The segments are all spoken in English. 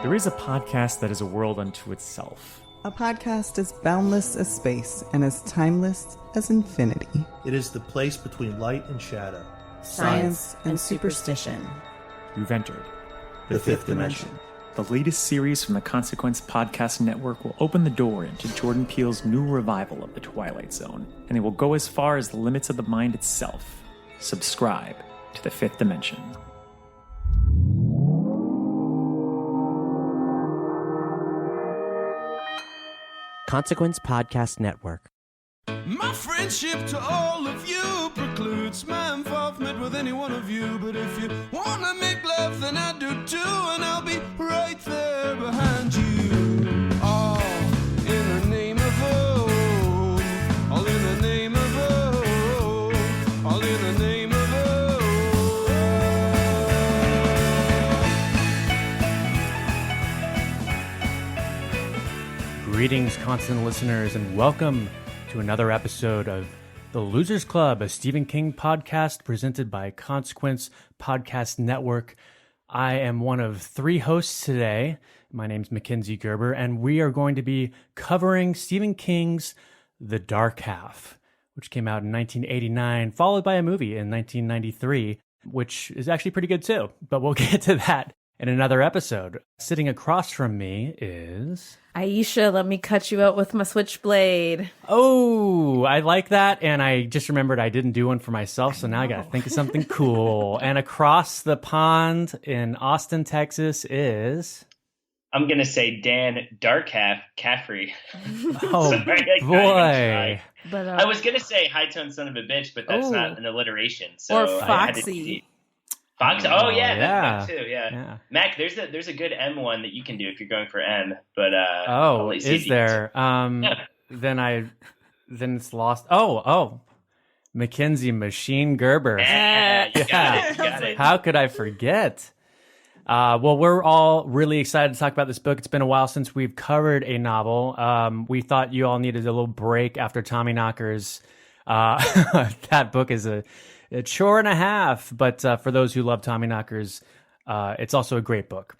There is a podcast that is a world unto itself. A podcast as boundless as space and as timeless as infinity. It is the place between light and shadow. Science and superstition. You've entered The Fifth Dimension. The latest series from the Consequence Podcast Network will open the door into Jordan Peele's new revival of The Twilight Zone, and it will go as far as the limits of the mind itself. Subscribe to The Fifth Dimension. Consequence Podcast Network. My friendship to all of you precludes my involvement with any one of you. But if you wanna make love, then I do too, and I'll be right there behind you. All in the name of oh, all in the name of oh, all in the name of Greetings, constant listeners, and welcome to another episode of The Losers Club, a Stephen King podcast presented by Consequence Podcast Network. I am one of three hosts today. My name's Mackenzie Gerber, and we are going to be covering Stephen King's The Dark Half, which came out in 1989, followed by a movie in 1993, which is actually pretty good too, but we'll get to that in another episode. Sitting across from me is... Aisha, let me cut you out with my switchblade. Oh, I like that. And I just remembered I didn't do one for myself, so now I got to think of something cool. And across the pond in Austin, Texas is... I'm going to say Dan Darkhalf Caffrey. Oh, Sorry, boy. But, I was going to say high-tone son of a bitch, but that's not an alliteration. So or I had to Foxy. Fox. Oh yeah, yeah. that too. Yeah. Mac, there's a good M one that you can do if you're going for M. But Oh, is there? Then it's lost. Oh, Mackenzie Machine Gerber. Yeah, you got it. How could I forget? Well, we're all really excited to talk about this book. It's been a while since we've covered a novel. We thought you all needed a little break after Tommyknockers. That book is a chore and a half, but for those who love Tommyknockers, it's also a great book.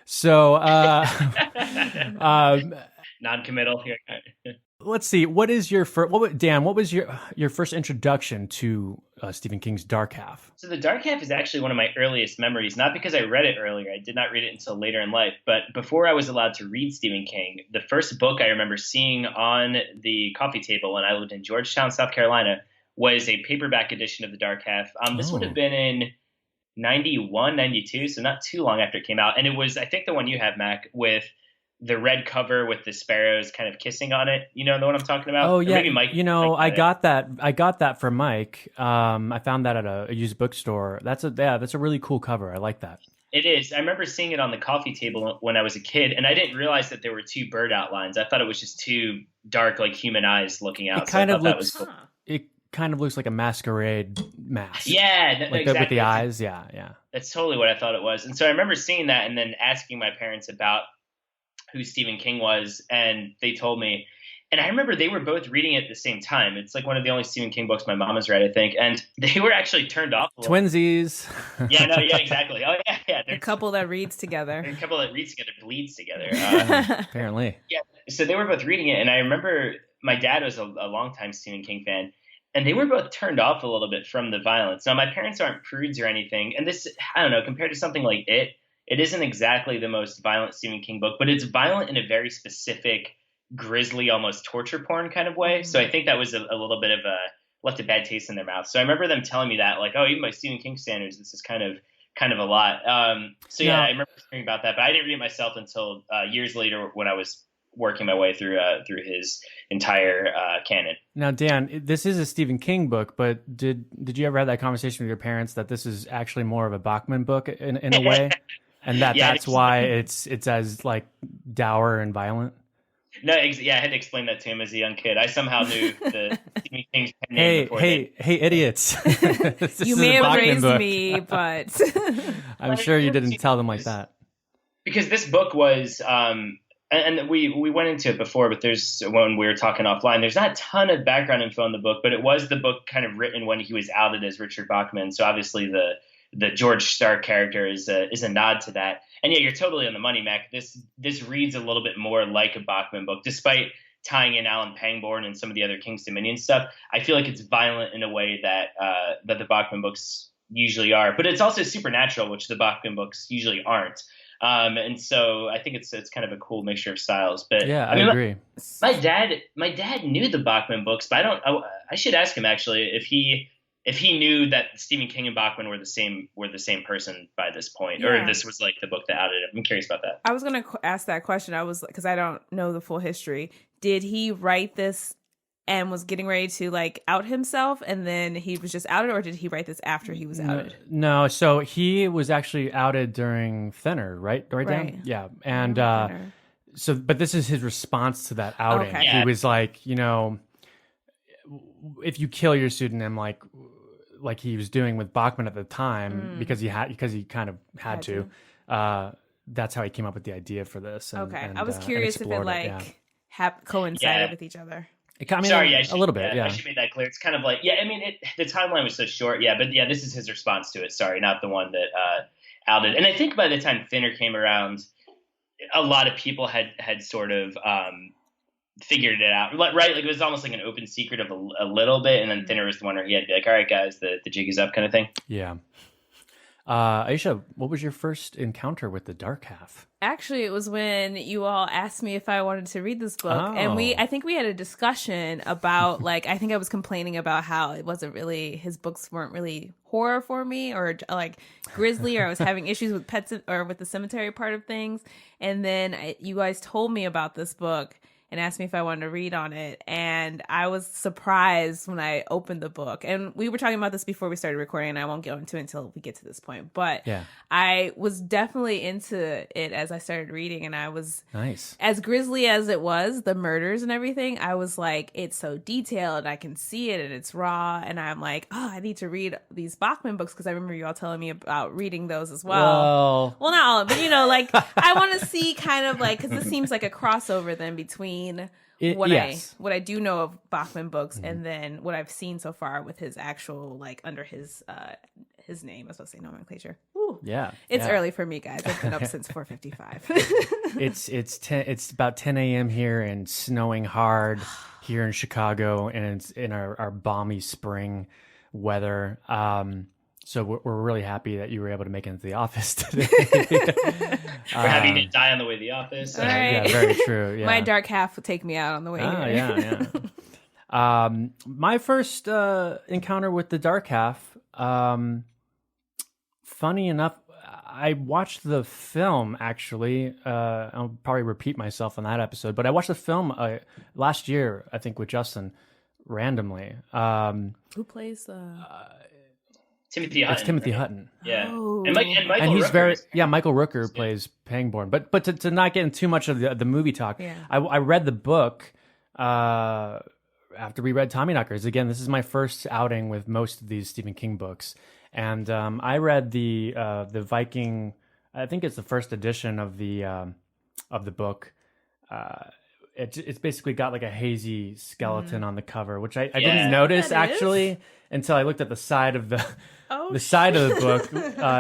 So, Non-committal here. let's see. What is your Dan? What was your first introduction to Stephen King's Dark Half? So The Dark Half is actually one of my earliest memories, not because I read it earlier. I did not read it until later in life. But before I was allowed to read Stephen King, the first book I remember seeing on the coffee table when I lived in Georgetown, South Carolina, was a paperback edition of The Dark Half. This would have been in 91, 92, so not too long after it came out. And it was, I think, the one you have, Mac, with the red cover with the sparrows kind of kissing on it. You know the one I'm talking about? Oh, yeah. Maybe Mike. I got that from Mike. I found that at a used bookstore. That's a really cool cover. I like that. It is. I remember seeing it on the coffee table when I was a kid, and I didn't realize that there were two bird outlines. I thought it was just two dark, like human eyes looking out. It kind of looks like a masquerade mask. Yeah, like exactly. With the eyes. Yeah. That's totally what I thought it was. And so I remember seeing that and then asking my parents about who Stephen King was, and they told me. And I remember they were both reading it at the same time. It's like one of the only Stephen King books my mom has read, I think. And they were actually turned off a little. Twinsies. Yeah, exactly. Oh, yeah. A couple that reads together. A couple that reads together, bleeds together. Apparently. Yeah. So they were both reading it, and I remember my dad was a longtime Stephen King fan. And they were both turned off a little bit from the violence. Now, my parents aren't prudes or anything. And this, I don't know, compared to something like it isn't exactly the most violent Stephen King book, but it's violent in a very specific, grisly, almost torture porn kind of way. So I think that was a little bit of left a bad taste in their mouth. So I remember them telling me that, like, oh, even by Stephen King standards, this is kind of a lot. I remember hearing about that, but I didn't read it myself until years later when I was working my way through his entire canon. Now, Dan, this is a Stephen King book, but did you ever have that conversation with your parents that this is actually more of a Bachman book in a way, and that's why it's as like dour and violent? No, I had to explain that to him as a young kid. I somehow knew the Stephen King's name before. Hey, idiots! You may have raised me, but I'm sure you didn't tell them like that. Because this book was. And we went into it before, but when we were talking offline, there's not a ton of background info in the book, but it was the book kind of written when he was outed as Richard Bachman. So obviously the George Stark character is a nod to that. And yeah, you're totally on the money, Mac. This reads a little bit more like a Bachman book, despite tying in Alan Pangborn and some of the other King's Dominion stuff. I feel like it's violent in a way that the Bachman books usually are, but it's also supernatural, which the Bachman books usually aren't. And so I think it's kind of a cool mixture of styles. But yeah, I mean, agree. My dad knew the Bachman books, but I should ask him actually if he knew that Stephen King and Bachman were the same person by this point, or if this was like the book that outed him. I'm curious about that. I was going to ask that question. Because I don't know the full history. Did he write this and was getting ready to like out himself, and then he was just outed, or did he write this after he was outed? No, so he was actually outed during Thinner, right? Right. Dan? Yeah, and so, but this is his response to that outing. Okay. He was like, you know, if you kill your pseudonym, like he was doing with Bachman at the time, because he kind of had to. That's how he came up with the idea for this. And, okay, I was curious if it coincided with each other. A little bit. Yeah, I should make that clear. It's kind of like, I mean, the timeline was so short. Yeah, but yeah, this is his response to it. Sorry, not the one that outed. And I think by the time Thinner came around, a lot of people had sort of figured it out, right? Like it was almost like an open secret of a little bit, and then Thinner was the one where he had to be like, all right, guys, the jig is up, kind of thing. Yeah. Aisha, what was your first encounter with the Dark Half? Actually, it was when you all asked me if I wanted to read this book, and I think we had a discussion about like, I think I was complaining about how it wasn't really, his books weren't really horror for me, or like grisly, or I was having issues with pets or with the cemetery part of things, and then you guys told me about this book and asked me if I wanted to read on it. And I was surprised when I opened the book. And we were talking about this before we started recording, and I won't go into it until we get to this point. But I was definitely into it as I started reading, and I was nice. As grisly as it was, the murders and everything, I was like, it's so detailed, and I can see it, and it's raw. And I'm like, I need to read these Bachman books, because I remember you all telling me about reading those as well. Well, not all, but like I want to see kind of like, because this seems like a crossover then between what I do know of Bachman books, and then what I've seen so far with his actual, like, under his name. I was supposed to say nomenclature. Ooh. Yeah, it's early for me, guys. I've been up since 4:55. It's about 10 a.m. here and snowing hard here in Chicago, and it's in our balmy spring weather. So we're really happy that you were able to make it into the office today. We're happy you didn't die on the way to the office. Right. Yeah, very true. Yeah. My dark half will take me out on the way here. Yeah. My first encounter with the Dark Half, funny enough, I watched the film, actually. I'll probably repeat myself on that episode, but I watched the film last year, I think, with Justin, randomly. Who plays Timothy Hutton. It's Timothy Hutton. Yeah. Oh. And Michael he's Rooker Michael Rooker plays Pangborn. But to not get into too much of the movie talk, I read the book after we read Tommyknockers. Again, this is my first outing with most of these Stephen King books. And I read the Viking, I think it's the first edition of the book. It's basically got like a hazy skeleton on the cover, which I didn't notice actually until I looked at the side of the side of the book,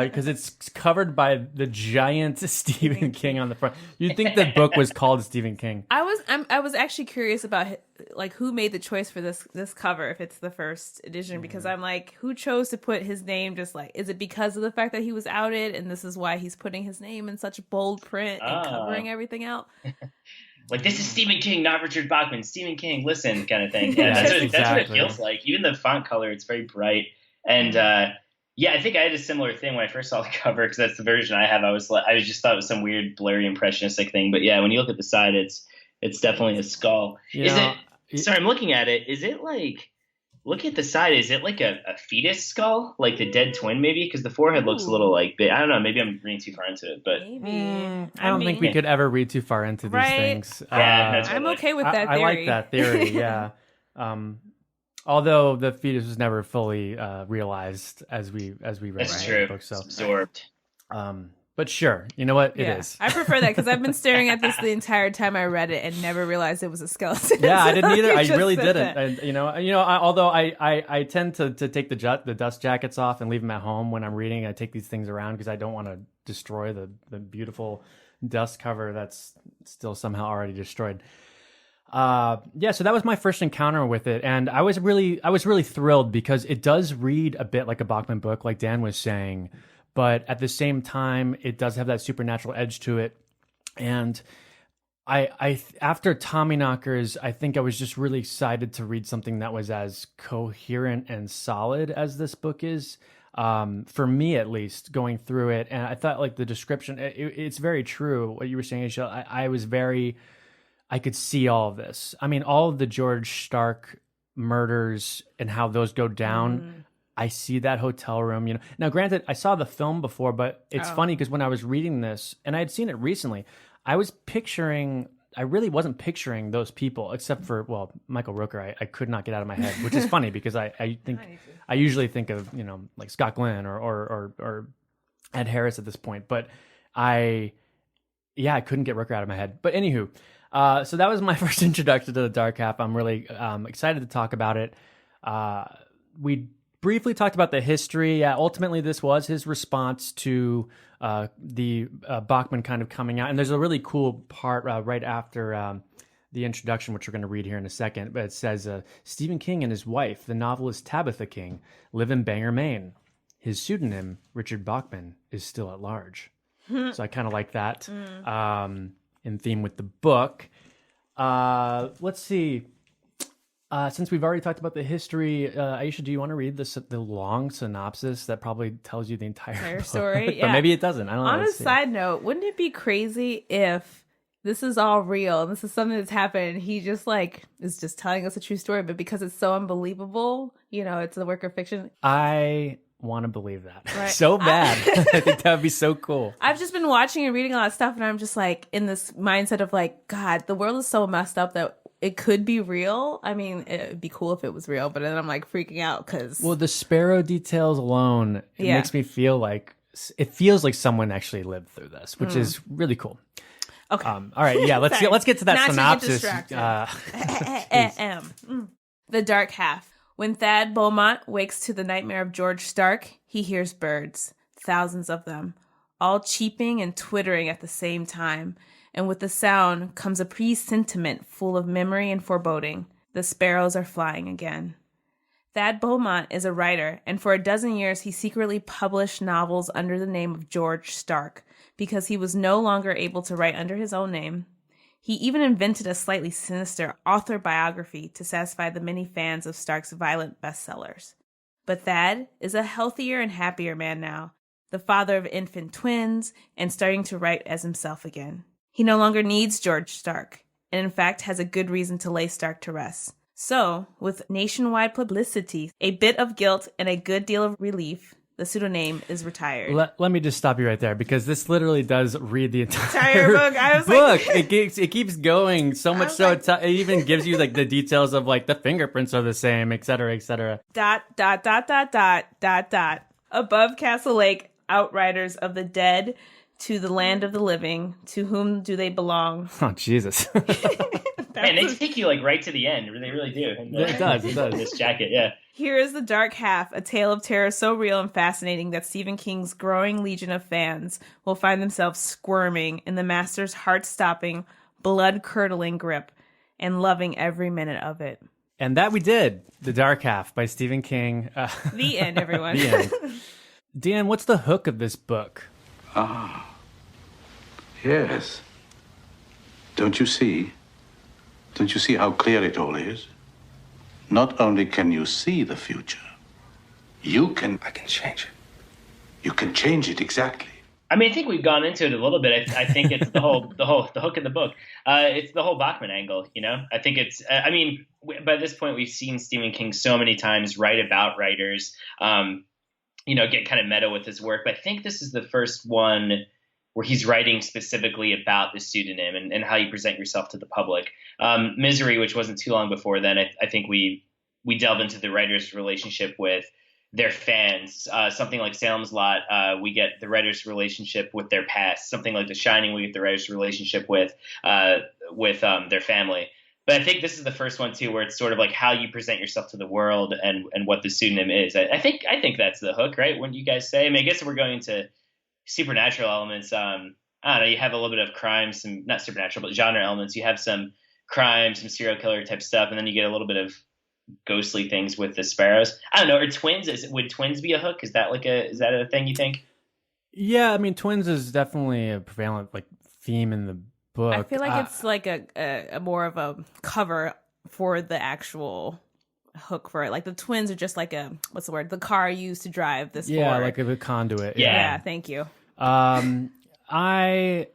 because it's covered by the giant Stephen King on the front. You'd think the book was called Stephen King. I was actually curious about like who made the choice for this cover, if it's the first edition, because I'm like, who chose to put his name? Just like, is it because of the fact that he was outed and this is why he's putting his name in such bold print and covering everything out? Like, this is Stephen King, not Richard Bachman. Stephen King, listen, kind of thing. Yeah, that's what it feels like. Even the font color, it's very bright. And I think I had a similar thing when I first saw the cover, because that's the version I have. I just thought it was some weird, blurry, impressionistic thing. But yeah, when you look at the side, it's definitely a skull. Sorry, I'm looking at it. Is it like, look at the side. Is it like a fetus skull? Like the dead twin, maybe? Because the forehead looks a little like big. I don't know. Maybe I'm reading too far into it. But I don't think we could ever read too far into these things. Yeah, I'm okay with that theory. I like that theory, yeah. Although the fetus was never fully realized as we read the book. So. Absorbed. But sure, you know what? It is. I prefer that because I've been staring at this the entire time I read it and never realized it was a skeleton. Yeah, I didn't either. I Just really said didn't. And, although I tend to take the dust jackets off and leave them at home when I'm reading. I take these things around because I don't want to destroy the beautiful dust cover that's still somehow already destroyed. So that was my first encounter with it, and I was really thrilled because it does read a bit like a Bachman book, like Dan was saying, but at the same time, it does have that supernatural edge to it. And I after Tommyknockers, I think I was just really excited to read something that was as coherent and solid as this book is. For me, at least, going through it, and I thought like the description, it's very true what you were saying, Ishel. I could see all of this. I mean, all of the George Stark murders and how those go down. I see that hotel room, Now, granted, I saw the film before, but it's funny because when I was reading this, and I had seen it recently, I really wasn't picturing those people, except for, Michael Rooker. I could not get out of my head, which is funny because I usually think of, like Scott Glenn or Ed Harris at this point, but I couldn't get Rooker out of my head. But anywho, so that was my first introduction to the Dark Half. I'm really excited to talk about it. We briefly talked about the history. Ultimately, this was his response to the Bachman kind of coming out. And there's a really cool part right after the introduction, which we're going to read here in a second. But it says, Stephen King and his wife, the novelist Tabitha King, live in Bangor, Maine. His pseudonym, Richard Bachman, is still at large. So I kind of like that in theme with the book. Let's see. Since we've already talked about the history, Aisha, do you want to read the long synopsis that probably tells you the entire story? Yeah. But maybe it doesn't. I don't know. On a side note, wouldn't it be crazy if this is all real and this is something that's happened and he just is just telling us a true story, but because it's so unbelievable, it's a work of fiction? I want to believe that right. So bad. I think that would be so cool. I've just been watching and reading a lot of stuff, and I'm just in this mindset of God, the world is so messed up that it could be real. I mean, it'd be cool if it was real, but then I'm freaking out because the sparrow details alone, it makes me feel like it feels like someone actually lived through this, which is really cool. Okay. All right. Yeah. Let's get to that synopsis. The Dark Half. When Thad Beaumont wakes to the nightmare of George Stark, he hears birds, thousands of them, all cheeping and twittering at the same time. And with the sound comes a presentiment full of memory and foreboding. The sparrows are flying again. Thad Beaumont is a writer, and for a dozen years he secretly published novels under the name of George Stark, because he was no longer able to write under his own name. He even invented a slightly sinister author biography to satisfy the many fans of Stark's violent bestsellers. But Thad is a healthier and happier man now, the father of infant twins, and starting to write as himself again. He no longer needs George Stark, and in fact has a good reason to lay Stark to rest. So, with nationwide publicity, a bit of guilt, and a good deal of relief, the pseudonym is retired. Let me just stop you right there, because this literally does read the entire book. I was book. It keeps going so much so it even gives you the details of the fingerprints are the same, et cetera, et cetera. ... Above Castle Lake, outriders of the dead to the land of the living. To whom do they belong? Oh, Jesus. Man, they take you right to the end. They really do. It does. This jacket, yeah. Here is The Dark Half, a tale of terror so real and fascinating that Stephen King's growing legion of fans will find themselves squirming in the master's heart-stopping, blood-curdling grip and loving every minute of it. And that we did. The Dark Half by Stephen King. The end, everyone. The end. Dan, what's the hook of this book? Yes. Don't you see? Don't you see how clear it all is? Not only can you see the future, I can change it. You can change it, exactly. I mean, I think we've gone into it a little bit. I think it's the hook of the book. It's the whole Bachman angle, I think it's, by this point we've seen Stephen King so many times write about writers, get kind of meta with his work. But I think this is the first one where he's writing specifically about the pseudonym and how you present yourself to the public. Misery, which wasn't too long before then, I think we delve into the writer's relationship with their fans. Something like Salem's Lot, we get the writer's relationship with their past. Something like The Shining, we get the writer's relationship with their family. But I think this is the first one too, where it's sort of like how you present yourself to the world and what the pseudonym is. I think that's the hook, right? When you guys say, I mean, I guess if we're going into supernatural elements, I don't know, you have a little bit of crime, some not supernatural, but genre elements. You have some crime, some serial killer type stuff, and then you get a little bit of ghostly things with the sparrows. I don't know. Are twins? Would twins be a hook? Is that a thing you think? Yeah, I mean, twins is definitely a prevalent like theme in the book. I feel like it's like a more of a cover for the actual hook for it. Like the twins are just like what's the word? The car used to drive this yeah, forward. like a conduit. Yeah, thank you. I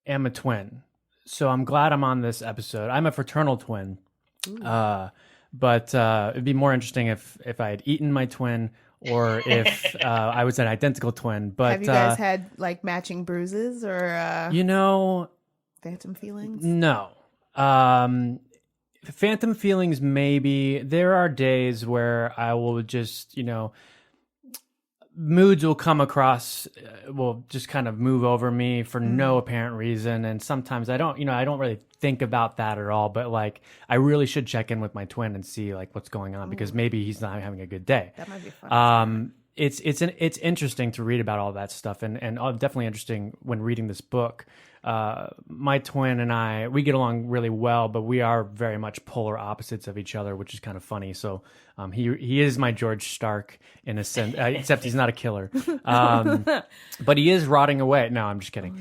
am a twin, so I'm glad I'm on this episode. I'm a fraternal twin. But it'd be more interesting if I had eaten my twin or if I was an identical twin. But have you guys had like matching bruises or phantom feelings? No. Phantom feelings, maybe. There are days where I will just, moods will come across, will just kind of move over me for no apparent reason. And sometimes I don't really think about that at all. But like, I really should check in with my twin and see like what's going on because maybe he's not having a good day. That might be fun. It's interesting to read about all that stuff and definitely interesting when reading this book. My twin and I, we get along really well, but we are very much polar opposites of each other, which is kind of funny. So he is my George Stark in a sense, except he's not a killer. But he is rotting away. No, I'm just kidding.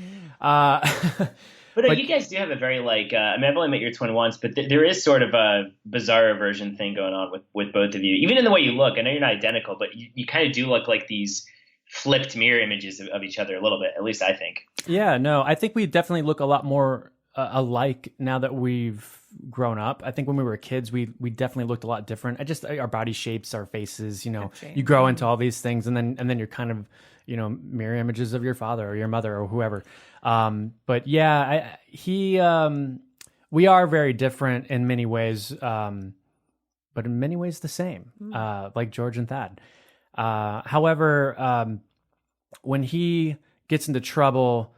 But you guys do have a very like, I mean, I've only met your twin once, but there is sort of a bizarre version thing going on with both of you. Even in the way you look, I know you're not identical, but you kind of do look like these flipped mirror images of each other a little bit, at least I think. Yeah, no, I think we definitely look a lot more alike now that we've grown up. I think when we were kids, we definitely looked a lot different. Our body shapes, our faces, you grow into all these things and then you're kind of, mirror images of your father or your mother or whoever. But yeah, we are very different in many ways, but in many ways the same, like George and Thad. However, when he gets into trouble,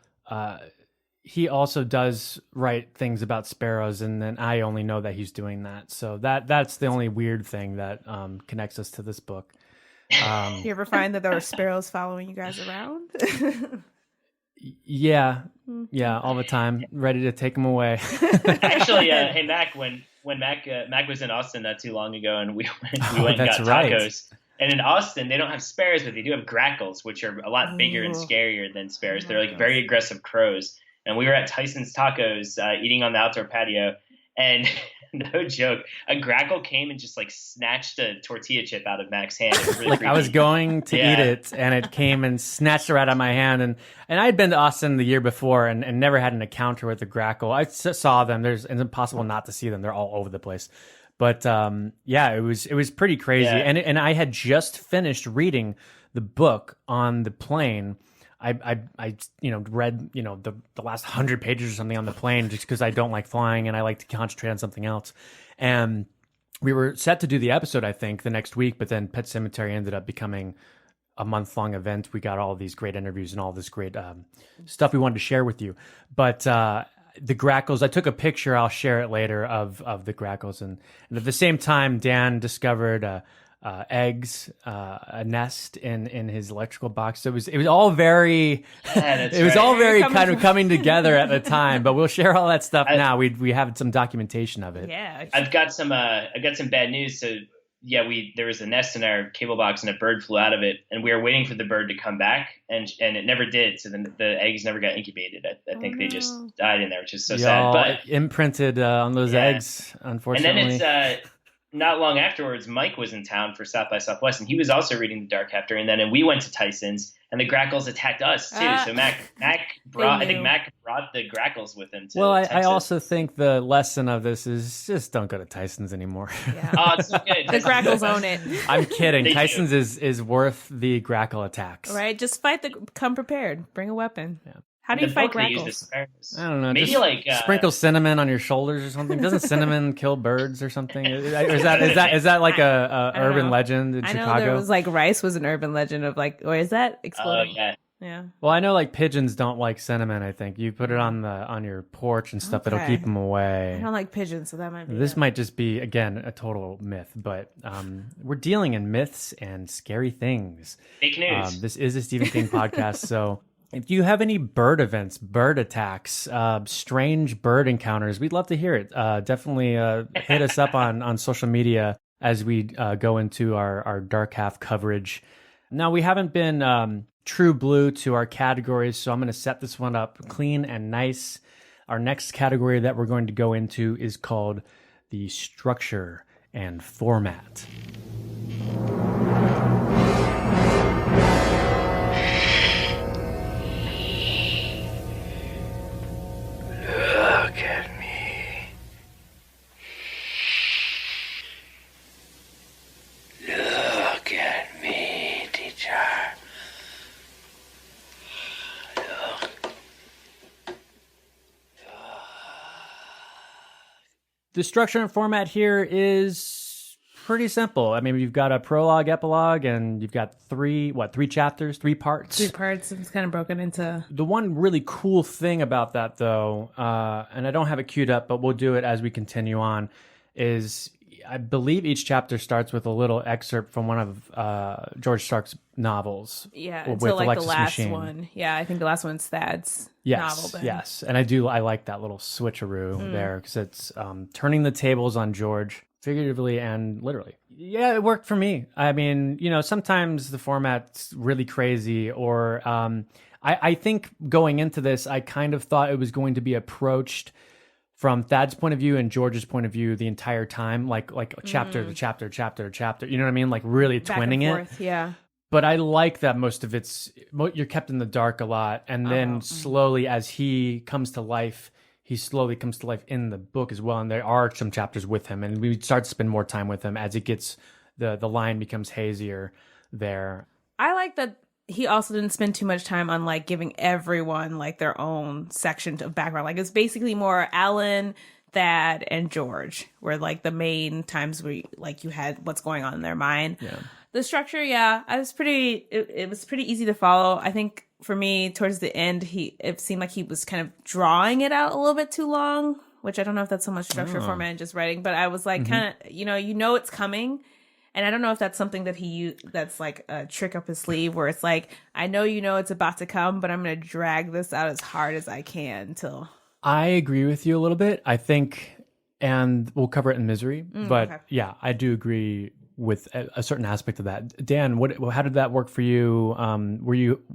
he also does write things about sparrows, and then I only know that he's doing that. So that's the only weird thing that connects us to this book. You ever find that there are sparrows following you guys around? Yeah, all the time, ready to take them away. Actually, hey Mac, when Mac was in Austin not too long ago, and we went and got tacos. Right. And in Austin, they don't have sparrows, but they do have grackles, which are a lot bigger and scarier than sparrows. They're like very aggressive crows. And we were at Tyson's Tacos eating on the outdoor patio. And no joke, a grackle came and just like snatched a tortilla chip out of Mac's hand. It was really creepy. I was going to eat it, and it came and snatched it right out of my hand. And I had been to Austin the year before and never had an encounter with a grackle. I saw them. It's impossible not to see them. They're all over the place. But it was pretty crazy. Yeah. And I had just finished reading the book on the plane. I read the last 100 pages or something on the plane just because I don't like flying and I like to concentrate on something else. And we were set to do the episode, I think, the next week, but then Pet Sematary ended up becoming a month-long event. We got all these great interviews and all this great stuff we wanted to share with you. But the grackles, I took a picture, I'll share it later, of the grackles. And at the same time, Dan discovered eggs, a nest in his electrical box. So it was all very, kind of coming together at the time. But we'll share all that stuff now. We have some documentation of it. Yeah, I've got some bad news. So yeah, there was a nest in our cable box and a bird flew out of it, and we were waiting for the bird to come back, and it never did. So then the eggs never got incubated. I think they just died in there, which is so sad. But imprinted on those eggs, unfortunately. And then it's not long afterwards, Mike was in town for South by Southwest, and he was also reading The Dark After. And we went to Tyson's, and the grackles attacked us too. So Mac brought the grackles with him. I also think the lesson of this is just don't go to Tyson's anymore. Yeah. Oh, it's so good. The grackles own it. I'm kidding. Tyson's is worth the grackle attacks. Right, just come prepared. Bring a weapon. Yeah. How do you the fight book they use the grackles? sparrows. I don't know. Maybe just like sprinkle cinnamon on your shoulders or something. Doesn't cinnamon kill birds or something? Or is that like a I don't urban know. legend in I Chicago? know there was like rice was an urban legend of like, or is that Oh exploding? yeah. Yeah. Well, I know like pigeons don't like cinnamon. I think you put it on your porch and stuff. It'll Okay. keep them away. I don't like pigeons, so that might be This it. might just be, again, a total myth, but we're dealing in myths and scary things. Fake news. This is a Stephen King podcast, so if you have any bird events, bird attacks, strange bird encounters, we'd love to hear it. Definitely hit us up on social media as we go into our Dark Half coverage. Now, we haven't been true blue to our categories, so I'm going to set this one up clean and nice. Our next category that we're going to go into is called the structure and format. Look at me. Look at me, teacher. The structure and format here is pretty simple. I mean, you've got a prologue, epilogue, and you've got three chapters, 3 parts. 3 parts. It's kind of broken into. The one really cool thing about that, though, and I don't have it queued up, but we'll do it as we continue on, is I believe each chapter starts with a little excerpt from one of George Stark's novels. Yeah, with until like Alexis the last Machine. one. Yeah, I think the last one's Thad's novel. Then. Yes, and I like that little switcheroo there because it's turning the tables on George, figuratively and literally. Yeah, it worked for me. I mean, sometimes the format's really crazy, or I think going into this, I kind of thought it was going to be approached from Thad's point of view and George's point of view the entire time, like chapter to chapter, chapter to chapter. You know what I mean? Like really Back twinning and it. forth, yeah. But I like that most of you're kept in the dark a lot. And then slowly as he comes to life, he slowly comes to life in the book as well. And there are some chapters with him. And we start to spend more time with him as it gets, the line becomes hazier there. I like that he also didn't spend too much time on like giving everyone like their own section of background. Like it's basically more Alan, Thad, and George were like the main times where like you had what's going on in their mind. Yeah. The structure, it was pretty easy to follow. I think for me, towards the end, it seemed like he was kind of drawing it out a little bit too long, which I don't know if that's so much structure, format, and just writing, but I was like kind of, it's coming. And I don't know if that's something that that's like a trick up his sleeve where it's like, I know it's about to come, but I'm going to drag this out as hard as I can until. I agree with you a little bit. I think, and we'll cover it in Misery, but okay. Yeah, I do agree with a certain aspect of that. Dan, how did that work for you?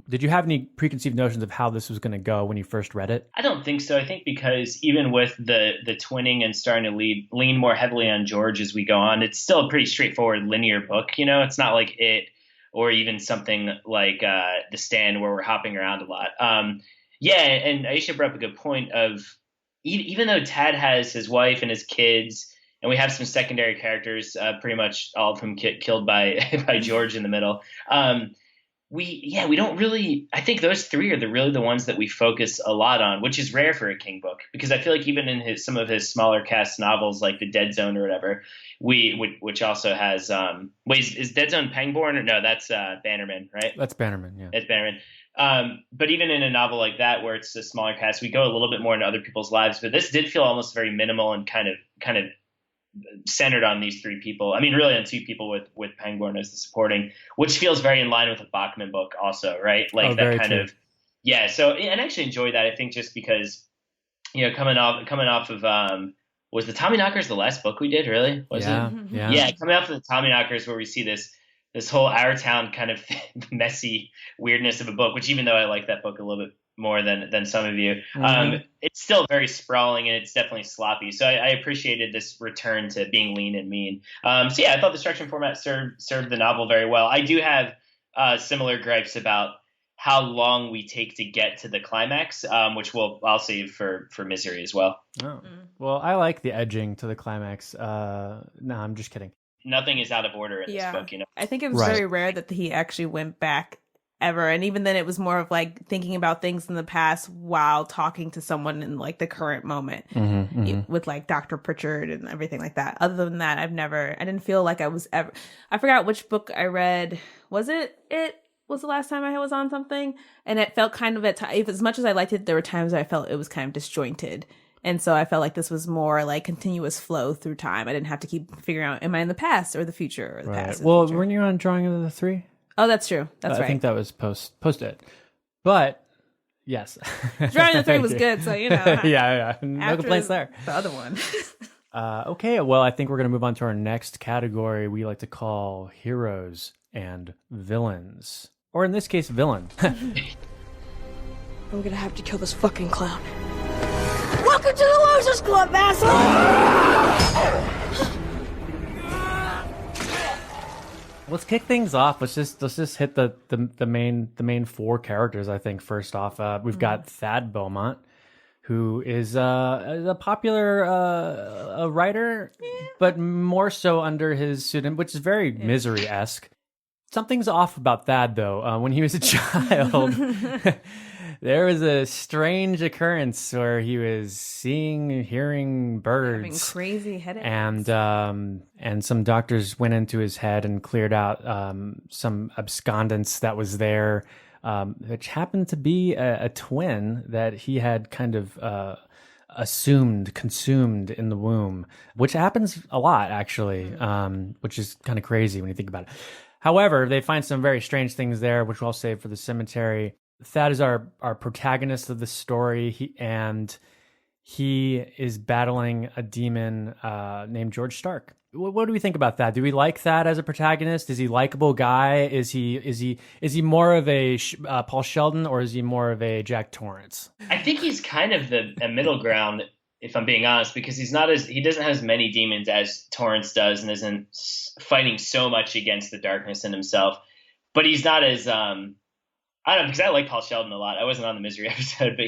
Did you have any preconceived notions of how this was going to go when you first read it? I don't think so. I think because even with the twinning and starting to lean more heavily on George as we go on, it's still a pretty straightforward linear book. It's not like it or even something like The Stand where we're hopping around a lot. And Aisha brought up a good point of even though Tad has his wife and his kids, and we have some secondary characters, pretty much all of whom get killed by George in the middle. We don't really. I think those 3 are really the ones that we focus a lot on, which is rare for a King book because I feel like even in some of his smaller cast novels like The Dead Zone or whatever, which also has is Dead Zone Pangborn or no? That's Bannerman, right? That's Bannerman, yeah. It's Bannerman. But even in a novel like that where it's a smaller cast, we go a little bit more into other people's lives. But this did feel almost very minimal and kind of centered on these 3 people. I mean, really on 2 people with Pangborn as the supporting, which feels very in line with a Bachman book also, right? Like that kind of, yeah. So, and I actually enjoy that. I think just because, coming off of, was the Tommyknockers the last book we did, really? Was it? Yeah. Coming off of the Tommyknockers where we see this whole Our Town kind of messy weirdness of a book, which even though I like that book a little bit more than some of you, it's still very sprawling and it's definitely sloppy. So I appreciated this return to being lean and mean. I thought the structure and format served the novel very well. I do have similar gripes about how long we take to get to the climax, which I'll save for Misery as well. Oh. Well, I like the edging to the climax. No, I'm just kidding. Nothing is out of order in this book, I think it was very rare that he actually went back ever. And even then it was more of like thinking about things in the past while talking to someone in like the current moment with like Dr. Pritchard and everything like that. Other than that, I didn't feel like I was ever, I forgot which book I read. Was it was the last time I was on something? And it felt kind of as much as I liked it, there were times I felt it was kind of disjointed. And so I felt like this was more like continuous flow through time. I didn't have to keep figuring out, am I in the past or the future or the past? Well, the future? weren't you on Drawing of the Three? Oh, that's true. That's right. I think that was post it. But yes. Drawing of the Three was good. So, you know. yeah. No complaints there. The other one. Okay. Well, I think we're going to move on to our next category we like to call heroes and villains. Or in this case, villain. I'm going to have to kill this fucking clown. Welcome to the Losers Club, asshole! Let's kick things off. Let's just hit the main four characters. I think first off, we've got Thad Beaumont, who is a popular writer, but more so under his pseudonym, which is very Misery-esque. Something's off about Thad, though. When he was a child, there was a strange occurrence where he was hearing birds, having crazy headaches, and some doctors went into his head and cleared out some abscondence that was there, which happened to be a twin that he had kind of consumed in the womb, which happens a lot actually, which is kind of crazy when you think about it. However, they find some very strange things there, which we'll save for the cemetery. Thad is our protagonist of the story, he is battling a demon named George Stark. What do we think about that? Do we like Thad as a protagonist? Is he a likable guy? Is he more of a Paul Sheldon, or is he more of a Jack Torrance? I think he's kind of a middle ground, if I'm being honest, because he doesn't have as many demons as Torrance does, and isn't fighting so much against the darkness in himself. But he's not as I don't know, because I like Paul Sheldon a lot. I wasn't on the Misery episode, but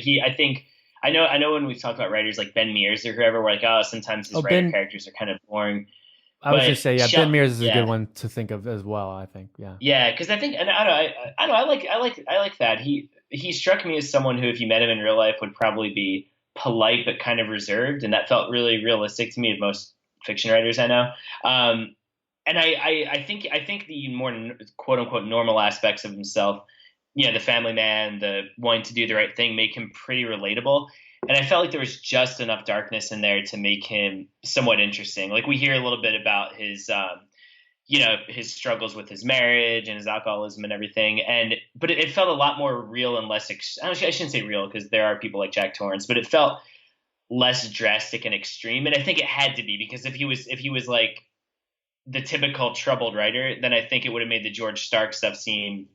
I know when we've talked about writers like Ben Mears or whoever, we're like, oh, sometimes his characters are kind of boring. I was just say, Ben Mears is a good one to think of as well. I think, yeah, because I think, and I like that. He struck me as someone who, if you met him in real life, would probably be polite but kind of reserved, and that felt really realistic to me of most fiction writers I know. And I think the more quote unquote normal aspects of himself, the family man, the wanting to do the right thing, make him pretty relatable. And I felt like there was just enough darkness in there to make him somewhat interesting. Like, we hear a little bit about his his struggles with his marriage and his alcoholism and everything. But it felt a lot more real and less, I shouldn't say real, because there are people like Jack Torrance, but it felt less drastic and extreme. And I think it had to be, because if he was like the typical troubled writer, then I think it would have made the George Stark stuff seem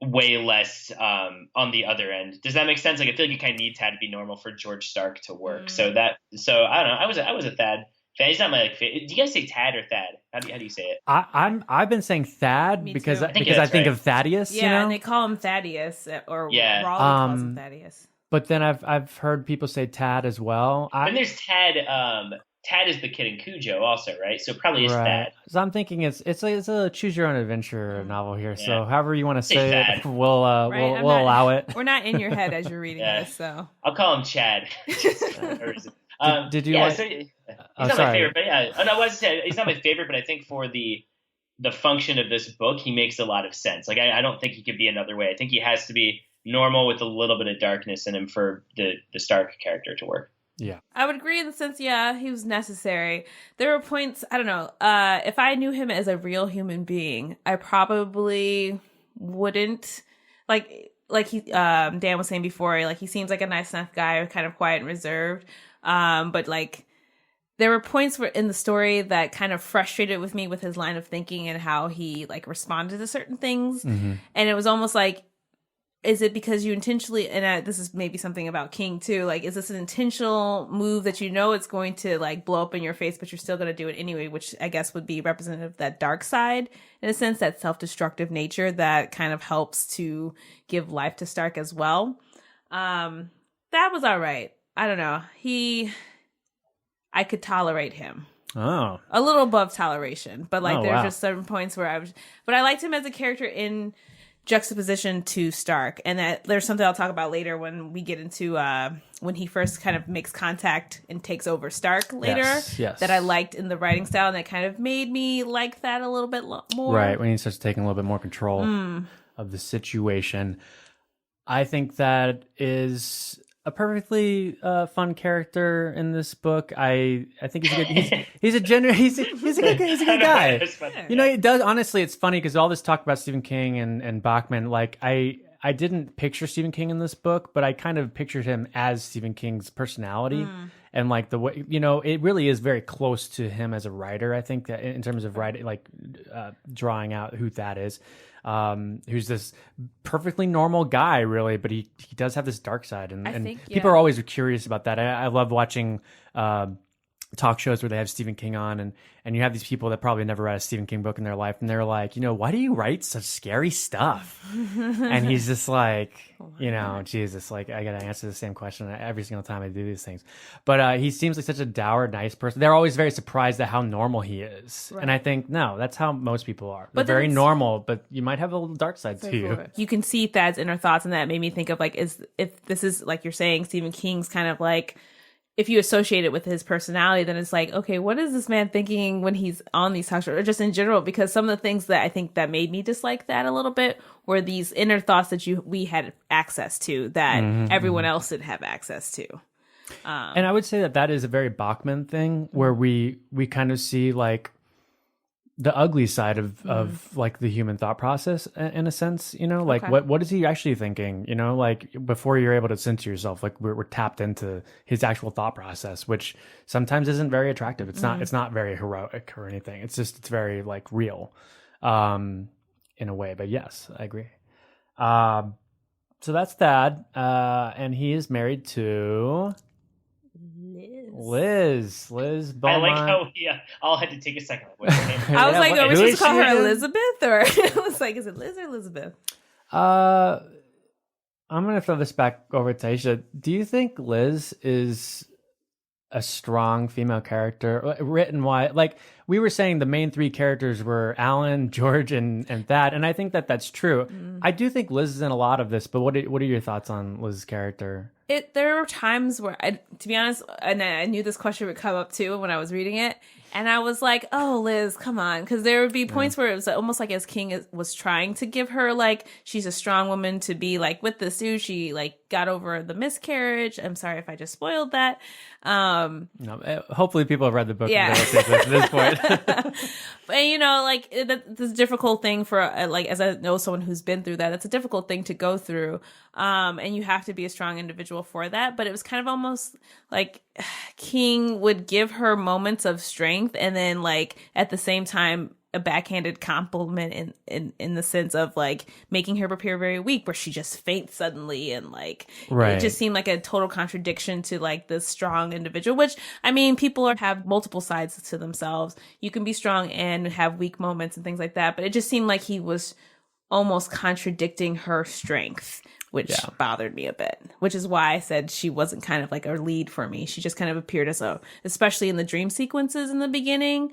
way less on the other end. Does that make sense? Like, I feel like you kind of need Thad to be normal for George Stark to work. So I don't know. I was a Thad. He's not my favorite. Do you guys say Tad or Thad? How do you say it? I've been saying Thad because I think of Thaddeus. Yeah, and they call him Thaddeus, or Raleigh calls him Thaddeus. But then I've heard people say Tad as well. And there's Tad. Tad is the kid in Cujo also, right? So probably is Thad. So I'm thinking it's a choose your own adventure novel here. Yeah. So however you want to say it, we'll allow it. We're not in your head as you're reading this, so I'll call him Chad. Did you like? So he's not my favorite, but yeah. Oh no, I was saying he's not my favorite, but I think for the function of this book, he makes a lot of sense. Like, I don't think he could be another way. I think he has to be normal with a little bit of darkness in him for the Stark character to work. Yeah, I would agree in the sense, he was necessary. There were points, I don't know, if I knew him as a real human being, I probably wouldn't, like he, Dan was saying before, like, he seems like a nice enough guy, kind of quiet and reserved, but like, there were points where in the story that kind of frustrated with me with his line of thinking and how he like responded to certain things, and it was almost like, is it because you intentionally, and this is maybe something about King too, like, is this an intentional move that it's going to like blow up in your face, but you're still going to do it anyway, which I guess would be representative of that dark side, in a sense, that self-destructive nature that kind of helps to give life to Stark as well. That was all right. I don't know. I could tolerate him. Oh. A little above toleration, but like there's just certain points where but I liked him as a character in juxtaposition to Stark, and that there's something I'll talk about later when we get into when he first kind of makes contact and takes over Stark later. Yes. That I liked in the writing style, and that kind of made me like that a little bit more. Right, when he starts taking a little bit more control of the situation. I think that is a perfectly fun character in this book. I think he's a good. He's a good guy. You know, it does. Honestly, it's funny because all this talk about Stephen King and Bachman, like I didn't picture Stephen King in this book, but I kind of pictured him as Stephen King's personality, and like the way, you know, it really is very close to him as a writer. I think that in terms of writing, like drawing out who that is. Who's this perfectly normal guy, really, but he does have this dark side, and people are always curious about that. I love watching talk shows where they have Stephen King on, and you have these people that probably never read a Stephen King book in their life, and they're like, you know, why do you write such scary stuff? And he's just like, you know, Jesus, like I gotta answer the same question every single time I do these things. But he seems like such a dour, nice person. They're always very surprised at how normal he is, and I think no, that's how most people are. They're very normal, but you might have a little dark side to you. You can see Thad's inner thoughts, and that made me think of like, if this is like you're saying, Stephen King's kind of like, if you associate it with his personality, then it's like, okay, what is this man thinking when he's on these talk shows, or just in general? Because some of the things that I think that made me dislike that a little bit were these inner thoughts that we had access to that everyone else didn't have access to. And I would say that is a very Bachman thing, where we kind of see like the ugly side of like the human thought process in a sense, you know, like what is he actually thinking, you know, like before you're able to censor yourself, like we're tapped into his actual thought process, which sometimes isn't very attractive. It's not very heroic or anything. It's very like real, in a way, but yes, I agree. So that's Thad. And he is married to Liz Beaumont. I like how we all had to take a second. What's her name? I was like, are we supposed to call her Elizabeth? Or it was like, is it Liz or Elizabeth? I'm going to throw this back over to Aisha. Do you think Liz is a strong female character? Written why? Like, we were saying the main three characters were Alan, George, and Thad, and I think that that's true. I do think Liz is in a lot of this, but what are your thoughts on Liz's character? There were times where, to be honest, and I knew this question would come up too when I was reading it, and I was like, "Oh, Liz, come on," because there would be points where it was almost like as King was trying to give her like she's a strong woman to be like with the Sioux. She like got over the miscarriage. I'm sorry if I just spoiled that. No, hopefully people have read the book. Yeah, at this point. But you know, like that's a difficult thing for like, as I know someone who's been through that. It's a difficult thing to go through, and you have to be a strong individual for that. But it was kind of almost like King would give her moments of strength, and then like at the same time a backhanded compliment in the sense of like making her appear very weak, where she just faints suddenly, and like it just seemed like a total contradiction to like this strong individual, which I mean, people have multiple sides to themselves. You can be strong and have weak moments and things like that, but it just seemed like he was almost contradicting her strength, which bothered me a bit, which is why I said she wasn't kind of like a lead for me. She just kind of appeared as especially in the dream sequences in the beginning,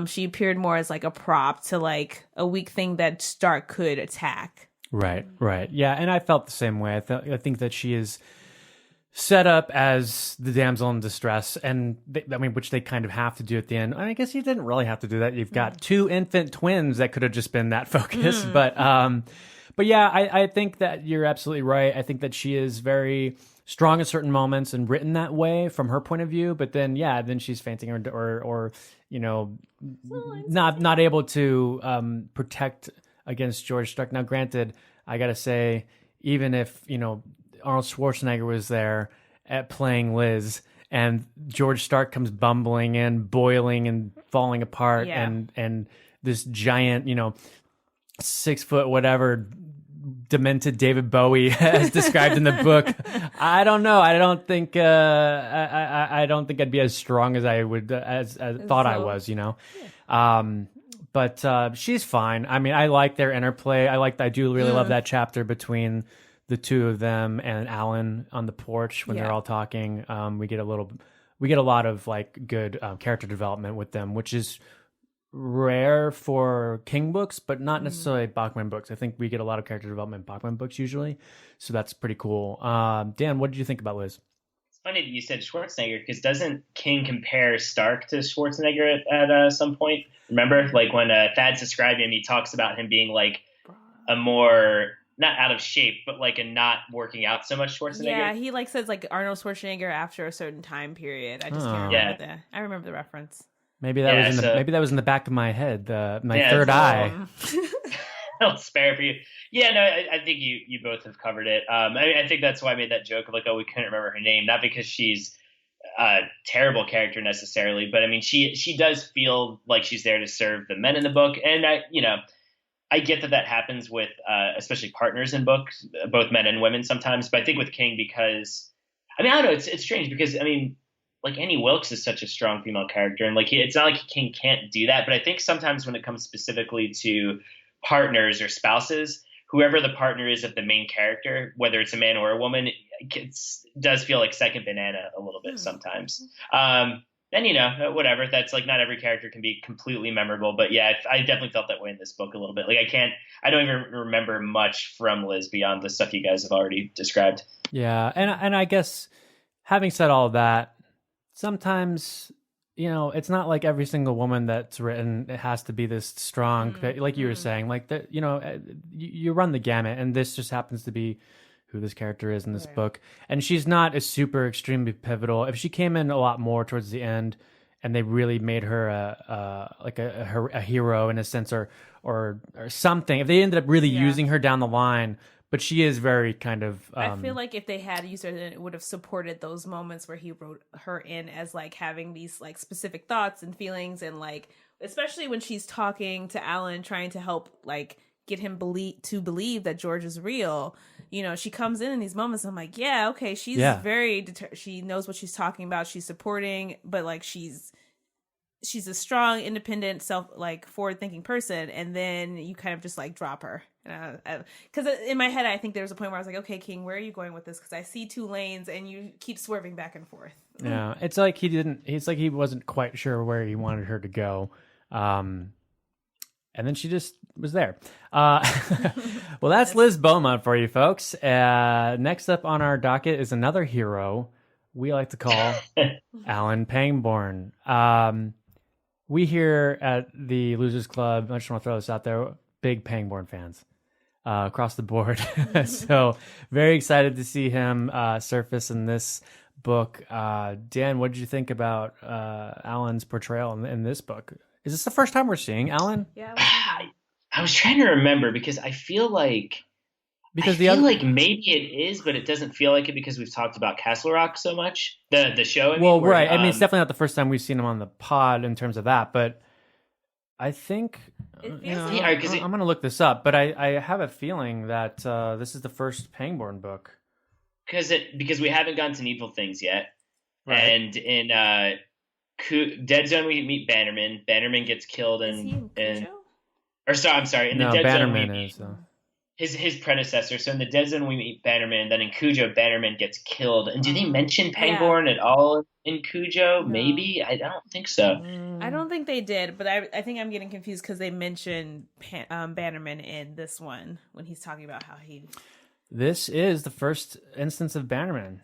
she appeared more as like a prop to like a weak thing that Stark could attack. Right. Yeah, and I felt the same way. I think that she is set up as the damsel in distress, and which they kind of have to do at the end. I guess you didn't really have to do that. You've got two infant twins that could have just been that focus, But yeah, I think that you're absolutely right. I think that she is very strong in certain moments and written that way from her point of view. But then, then she's fainting or you know, not able to protect against George Stark. Now, granted, I got to say, even if, you know, Arnold Schwarzenegger was there at playing Liz and George Stark comes bumbling in, boiling and falling apart, and this giant, you know, 6 foot whatever demented David Bowie as described in the book. I don't know. I don't think I don't think I'd be as strong as I would as thought I was, you know. But she's fine. I mean, I like their interplay. I do really love that chapter between the two of them and Alan on the porch when they're all talking. We get a lot of like good character development with them, which is rare for King books, but not necessarily Bachman books. I think we get a lot of character development in Bachman books usually, so that's pretty cool. Dan, what did you think about Liz? It's funny that you said Schwarzenegger, because doesn't King compare Stark to Schwarzenegger at some point? Remember, like when Thad's describing him, he talks about him being like a more, not out of shape, but like a not working out so much Schwarzenegger. Yeah, he like says like Arnold Schwarzenegger after a certain time period. I just can't remember that. I remember the reference. Maybe that was in the back of my head, my third eye. I'll spare for you. Yeah, no, I think you both have covered it. I think that's why I made that joke of like, oh, we couldn't remember her name, not because she's a terrible character necessarily, but I mean, she does feel like she's there to serve the men in the book, and I get that happens with especially partners in books, both men and women sometimes. But I think with King, because I don't know, it's strange because like Annie Wilkes is such a strong female character, and like it's not like King can't do that. But I think sometimes when it comes specifically to partners or spouses, whoever the partner is of the main character, whether it's a man or a woman, it does feel like second banana a little bit sometimes. And whatever. That's like not every character can be completely memorable, but yeah, I definitely felt that way in this book a little bit. Like I don't even remember much from Liz beyond the stuff you guys have already described. Yeah, and I guess having said all of that, sometimes, it's not like every single woman that's written, it has to be this strong, like you were saying, like that, you run the gamut, and this just happens to be who this character is in this book. And she's not a super extremely pivotal. If she came in a lot more towards the end and they really made her a hero in a sense, or something, if they ended up really using her down the line, but she is very kind of... I feel like if they had used her, then it would have supported those moments where he wrote her in as like having these like specific thoughts and feelings, and like, especially when she's talking to Alan, trying to help like get him to believe that George is real. She comes in these moments. I'm like, yeah, okay. She's very, she knows what she's talking about. She's supporting, but like, she's a strong, independent, forward thinking person. And then you kind of just like drop her. Because in my head, I think there was a point where I was like, okay, King, where are you going with this? Because I see two lanes and you keep swerving back and forth. Yeah. It's like he wasn't quite sure where he wanted her to go. And then she just was there. Well, that's Liz Beaumont for you folks. Next up on our docket is another hero we like to call Alan Pangborn. We here at the Losers Club, I just want to throw this out there, big Pangborn fans across the board. So very excited to see him surface in this book. Dan, what did you think about Alan's portrayal in this book? Is this the first time we're seeing Alan? Yeah. I was trying to remember because I feel like like maybe it is, but it doesn't feel like it because we've talked about Castle Rock so much. The show. Right. I mean, it's definitely not the first time we've seen him on the pod in terms of that, but I think I'm going to look this up, but I have a feeling that this is the first Pangborn book. Because we haven't gotten to Needful Things yet, right. And in Dead Zone we meet Bannerman. Bannerman gets killed in Dead Zone Bannerman we is his predecessor. So in the Dead Zone we meet Bannerman. Then in Cujo, Bannerman gets killed. And do they mention Pangborn at all in Cujo? No. Maybe I don't think so. I don't think they did, but I think I'm getting confused because they mentioned Bannerman in this one when he's talking about how he. This is the first instance of Bannerman.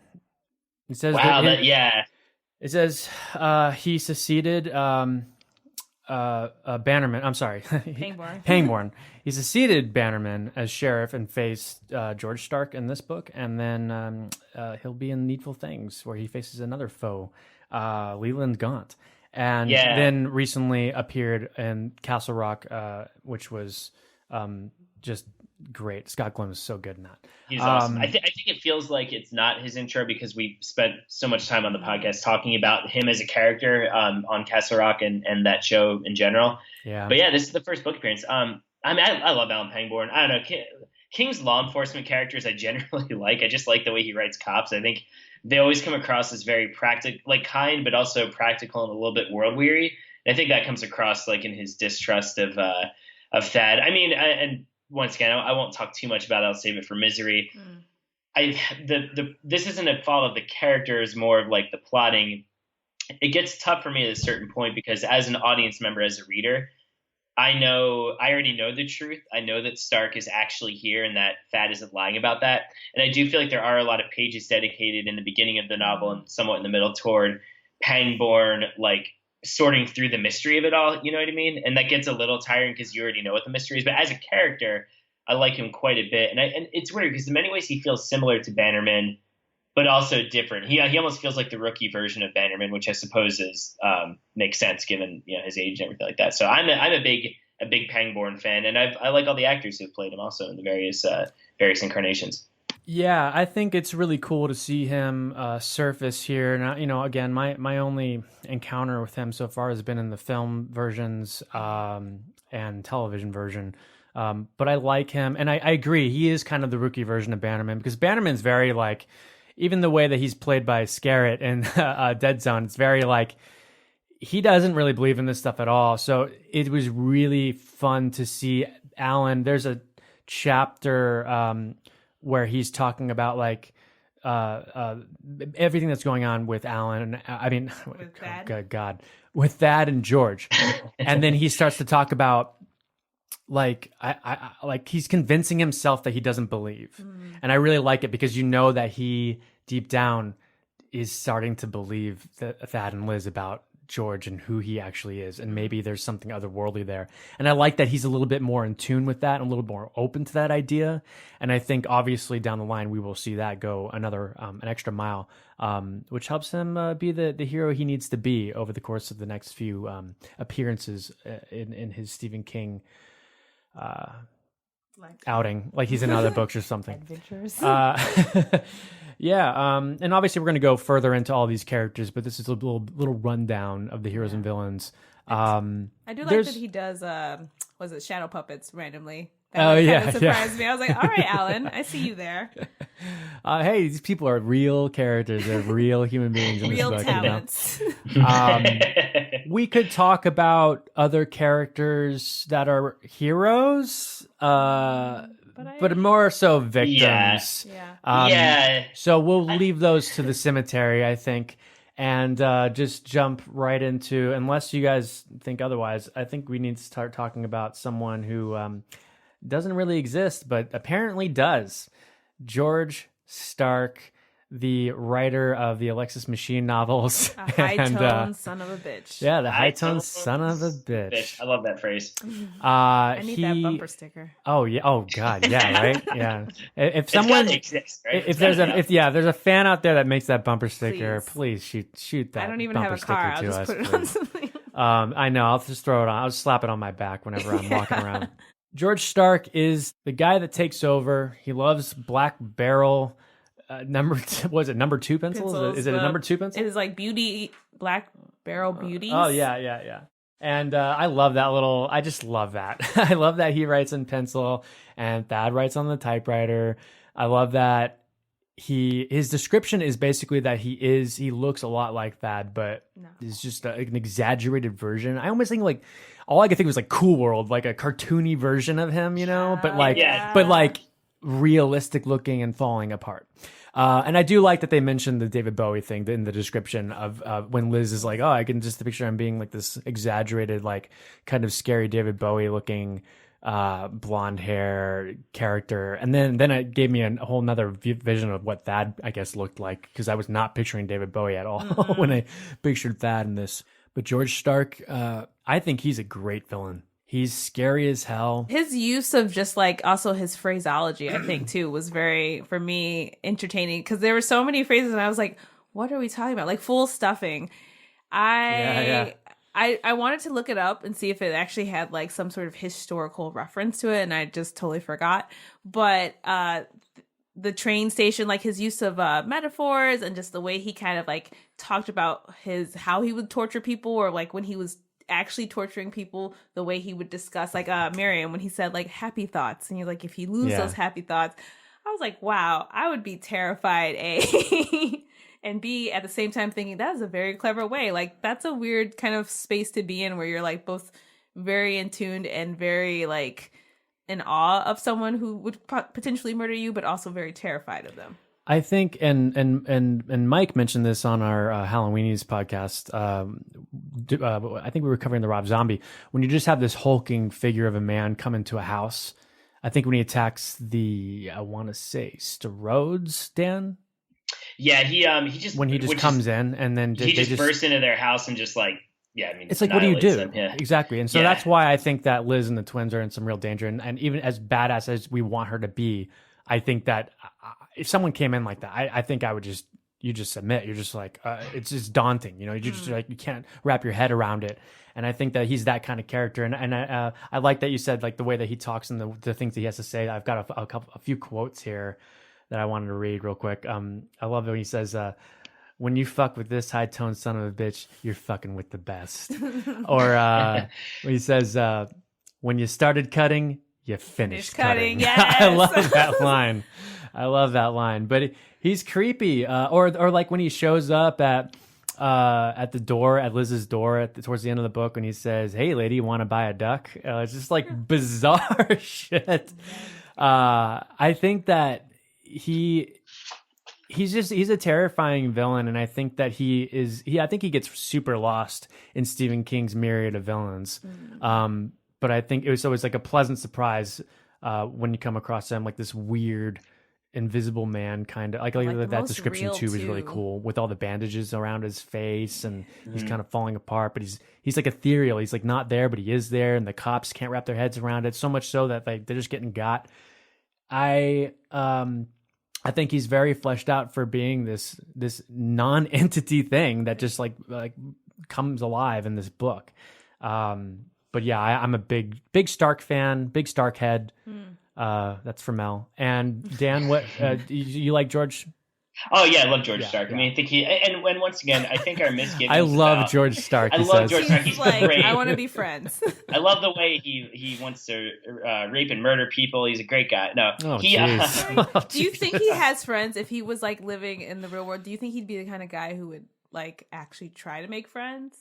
It says It says he succeeded Bannerman. I'm sorry, Pangborn. He succeeded Bannerman as sheriff and faced George Stark in this book, and then he'll be in Needful Things where he faces another foe, Leland Gaunt, and then recently appeared in Castle Rock, which was just great. Scott Glenn was so good in that. He's awesome. I think it feels like it's not his intro because we spent so much time on the podcast talking about him as a character on Castle Rock and that show in general. Yeah. But yeah, this is the first book appearance. I love Alan Pangborn. I don't know. King's law enforcement characters I generally like. I just like the way he writes cops. I think they always come across as very practical, like kind, but also practical and a little bit world weary. And I think that comes across like in his distrust of Thad. I mean, and once again, I won't talk too much about it. I'll save it for Misery. This isn't a fault of the characters, more of like the plotting. It gets tough for me at a certain point because as an audience member, as a reader, I already know the truth. I know that Stark is actually here and that Thad isn't lying about that. And I do feel like there are a lot of pages dedicated in the beginning of the novel and somewhat in the middle toward Pangborn, like sorting through the mystery of it all. You know what I mean? And that gets a little tiring because you already know what the mystery is. But as a character, I like him quite a bit. And it's weird because in many ways he feels similar to Bannerman, but also different. He almost feels like the rookie version of Bannerman, which I suppose makes sense given his age and everything like that. So I'm a big Pangborn fan, and I like all the actors who've played him also in the various incarnations. Yeah, I think it's really cool to see him surface here. And again, my only encounter with him so far has been in the film versions and television version. But I like him, and I agree. He is kind of the rookie version of Bannerman, because Bannerman's very like, even the way that he's played by Scarrett in Dead Zone, it's very like, he doesn't really believe in this stuff at all. So it was really fun to see Alan. There's a chapter where he's talking about like everything that's going on with Alan. I mean, with Thad? With Thad and George. And then he starts to talk about like, I like he's convincing himself that he doesn't believe. And I really like it because that he deep down is starting to believe that Thad and Liz about George and who he actually is. And maybe there's something otherworldly there. And I like that he's a little bit more in tune with that and a little more open to that idea. And I think obviously down the line, we will see that go another, an extra mile, which helps him be the hero he needs to be over the course of the next few appearances in his Stephen King outing, like he's in other books or something. Adventures. Yeah, and obviously we're going to go further into all these characters, but this is a little rundown of the heroes and villains. I do like that he does, was it Shadow Puppets randomly? That kind of surprised me. I was like, all right, Alan, I see you there. Hey, these people are real characters. They're real human beings in real this book. Talents. We could talk about other characters that are heroes, but more so victims. Yeah. So we'll leave those to the cemetery, I think, and just jump right into, unless you guys think otherwise, I think we need to start talking about someone who doesn't really exist, but apparently does. George Stark, the writer of the Alexis Machine novels. A high-tone son of a bitch. Yeah, the high-tone son of a bitch. I love that phrase. I need that bumper sticker. Oh yeah. Oh god. Yeah. Right. Yeah. If someone, exist, right? if there's a fan out there that makes that bumper sticker, please shoot that. I don't even bumper have a car. I'll sticker just to put us, it on please. something. I know. I'll just throw it on. I'll just slap it on my back whenever I'm walking around. George Stark is the guy that takes over. He loves Black Barrel. Number 2 pencils? Is it a number 2 pencil? It is like Black Barrel Beauties. Oh yeah. And I love that I just love that. I love that he writes in pencil and Thad writes on the typewriter. I love that his description is basically that he looks a lot like Thad, but is just an exaggerated version. I almost think like, all I could think was like Cool World, like a cartoony version of him, but like realistic looking and falling apart. And I do like that they mentioned the David Bowie thing in the description of when Liz is like, oh, I can just picture him being like this exaggerated, like kind of scary David Bowie looking blonde hair character. And then it gave me a whole nother vision of what Thad, I guess, looked like, because I was not picturing David Bowie at all when I pictured Thad in this. But George Stark, I think he's a great villain. He's scary as hell. His use of just like also his phraseology, I think, too, was very, for me, entertaining, because there were so many phrases and I was like, what are we talking about? Like full stuffing. I wanted to look it up and see if it actually had like some sort of historical reference to it, and I just totally forgot. But the train station, like his use of metaphors and just the way he kind of like talked about how he would torture people, or like when he was actually torturing people, the way he would discuss, like Miriam, when he said like happy thoughts, and he's like, if you lose those happy thoughts, I was like, wow, I would be terrified, and B, at the same time thinking that is a very clever way. Like that's a weird kind of space to be in, where you're like both very in tune and very like in awe of someone who would potentially murder you, but also very terrified of them. I think, and Mike mentioned this on our Halloweenies podcast. I think we were covering the Rob Zombie. When you just have this hulking figure of a man come into a house, I think when he attacks I want to say Rhodes, Dan. Yeah, he just when he just comes in and then he just bursts into their house and just like, yeah, I mean, it's like, what do you do? Them, yeah. Exactly. And so that's why I think that Liz and the twins are in some real danger. And even as badass as we want her to be, I think that if someone came in like that, I think I would you just submit. You're just like, it's just daunting. You know, you just like, you can't wrap your head around it. And I think that he's that kind of character. And I like that you said like the way that he talks and the things that he has to say. I've got a few quotes here that I wanted to read real quick. I love it when he says, when you fuck with this high-toned son of a bitch, you're fucking with the best. Or when he says, when you started cutting, you finished cutting. Yes. I love that line. But he's creepy. Or like when he shows up at the door, at Liz's door towards the end of the book, when he says, "Hey, lady, you want to buy a duck?" It's just like bizarre shit. I think that he's a terrifying villain, and I think that I think he gets super lost in Stephen King's myriad of villains. But I think it was always like a pleasant surprise when you come across him, like this weird invisible man kind of like that description too is really cool, with all the bandages around his face and he's kind of falling apart, but he's like ethereal. He's like not there, but he is there, and the cops can't wrap their heads around it, so much so that like they're just getting got. I think he's very fleshed out for being this non-entity thing that just like comes alive in this book. But yeah, I'm a big Stark fan, big Stark head. That's for Mel. And Dan, what you like George? Oh yeah, I love George Stark. Yeah. I mean, I think and once again, I think our misgivings. I love George Stark. I love George Stark. He's like, great. I want to be friends. I love the way he wants to rape and murder people. He's a great guy. No, do you think he has friends? If he was like living in the real world, do you think he'd be the kind of guy who would like actually try to make friends?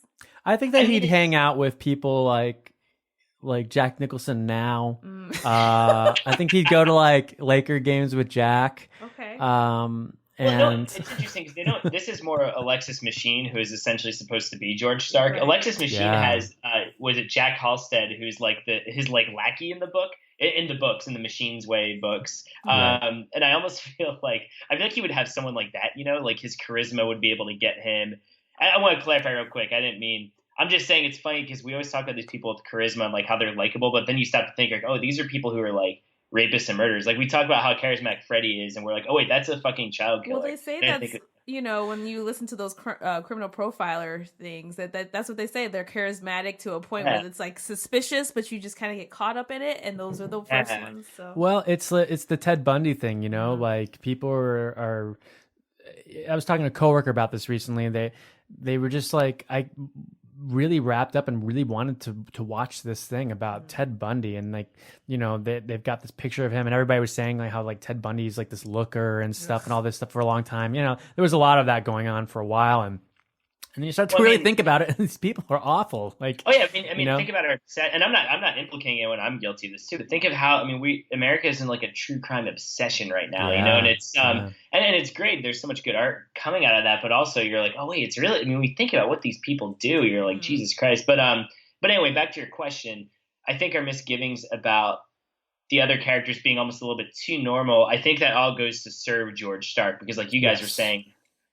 I think that he'd hang out with people like Jack Nicholson now. I think he'd go to like Laker games with Jack. Okay. It's interesting because this is more Alexis Machine, who is essentially supposed to be George Stark. Right. Alexis Machine has was it Jack Halstead, who's like his lackey in the book, in the Machine's Way books. And I almost feel like he would have someone like that. You know, like his charisma would be able to get him. I want to clarify real quick. I didn't mean. I'm just saying it's funny because we always talk about these people with charisma and like how they're likable, but then you stop to think like, oh, these are people who are like rapists and murderers. Like we talk about how charismatic Freddy is, and we're like, oh wait, that's a fucking child killer. Well, they say that's when you listen to those criminal profiler things, that's what they say. They're charismatic to a point where it's like suspicious, but you just kind of get caught up in it, and those are the first ones. So. Well, it's the Ted Bundy thing, you know, like people are. I was talking to a coworker about this recently, and they were just like, I really wrapped up and really wanted to watch this thing about Ted Bundy, and like, you know, they've got this picture of him, and everybody was saying like how like Ted Bundy's like this looker and stuff and all this stuff for a long time. You know, there was a lot of that going on for a while, and then you start to think about it, and these people are awful. Like, oh yeah, I mean, think about our set, and I'm not implicating anyone. I'm guilty of this too. But think of how America is in like a true crime obsession right now, you know, and it's and it's great. There's so much good art coming out of that, but also you're like, oh wait, it's really. I mean, we think about what these people do. You're like, Jesus Christ. But anyway, back to your question. I think our misgivings about the other characters being almost a little bit too normal. I think that all goes to serve George Stark because, like you guys were saying.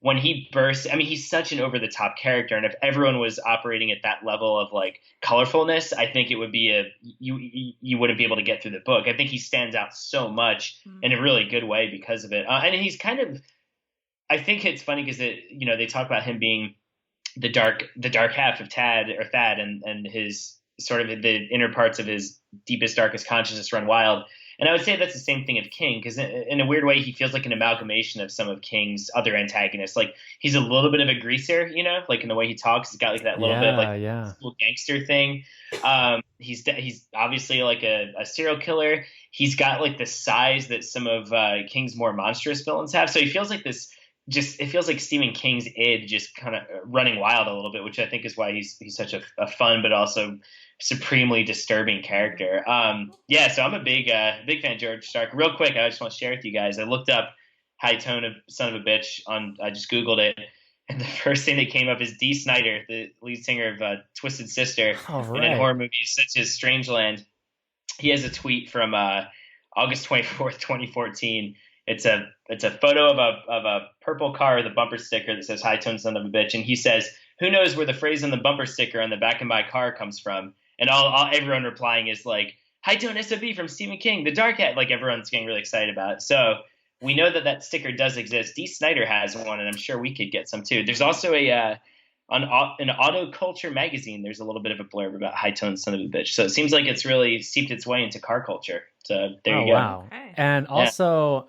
When he bursts, I mean, he's such an over-the-top character, and if everyone was operating at that level of like colorfulness, I think it would be you wouldn't be able to get through the book. I think he stands out so much in a really good way because of it, and he's kind of. I think it's funny because they talk about him being the dark half of Thad, and his sort of the inner parts of his deepest, darkest consciousness run wild. And I would say that's the same thing of King, because in a weird way, he feels like an amalgamation of some of King's other antagonists. Like he's a little bit of a greaser, you know, like in the way he talks. He's got like that little bit of like little gangster thing. He's obviously like a serial killer. He's got like the size that some of King's more monstrous villains have. So he feels like this. It feels like Stephen King's id just kind of running wild a little bit, which I think is why he's such a fun but also supremely disturbing character. So I'm a big fan of George Stark. Real quick, I just want to share with you guys. I looked up high tone of son of a bitch I just Googled it. And the first thing that came up is Dee Snider, the lead singer of Twisted Sister, and in horror movies such as Strangeland. He has a tweet from August 24th, 2014. It's a photo of a purple car with a bumper sticker that says "High Tone Son of a Bitch," and he says, "Who knows where the phrase on the bumper sticker on the back of my car comes from?" And everyone replying is like, "High Tone SOB from Stephen King, The Dark Hat." Like everyone's getting really excited about it. So we know that sticker does exist. Dee Snider has one, and I'm sure we could get some too. There's also an Auto Culture magazine. There's a little bit of a blurb about High Tone Son of a Bitch. So it seems like it's really seeped its way into car culture. So there you go. Wow. Okay. And also,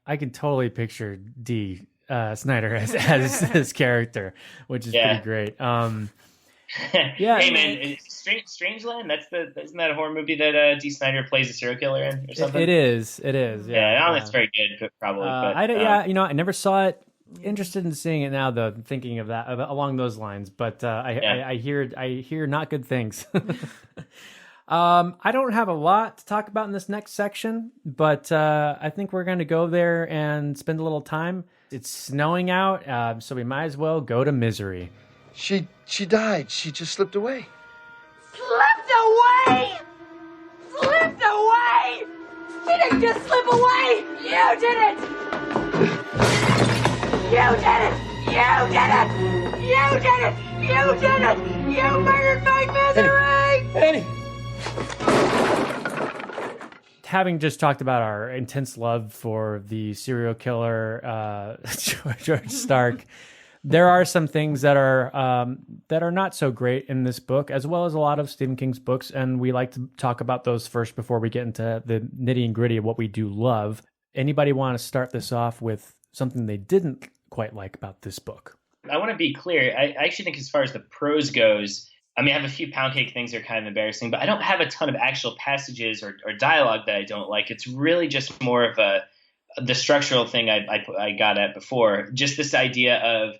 I can totally picture Dee Snider as his character, which is pretty great. Yeah. Hey man, Strangeland. Isn't that a horror movie that Dee Snider plays a serial killer in or something? It is. Yeah. I don't know if it's very good, but probably. I never saw it. Interested in seeing it now, though. Thinking of that along those lines, but I hear not good things. I don't have a lot to talk about in this next section, but I think we're going to go there and spend a little time. It's snowing out, so we might as well go to Misery. She died. She just slipped away. Slipped away! Slipped away! She didn't just slip away! You did it! You did it! You did it! You did it! You did it! You murdered my Misery! Annie! Having just talked about our intense love for the serial killer George Stark, there are some things that are not so great in this book, as well as a lot of Stephen King's books, and we like to talk about those first before we get into the nitty and gritty of what we do love. Anybody want to start this off with something they didn't quite like about this book? I want to be clear. I actually think as far as the prose goes, I mean, I have a few pound cake things that are kind of embarrassing, but I don't have a ton of actual passages or dialogue that I don't like. It's really just more of the structural thing I got at before. Just this idea of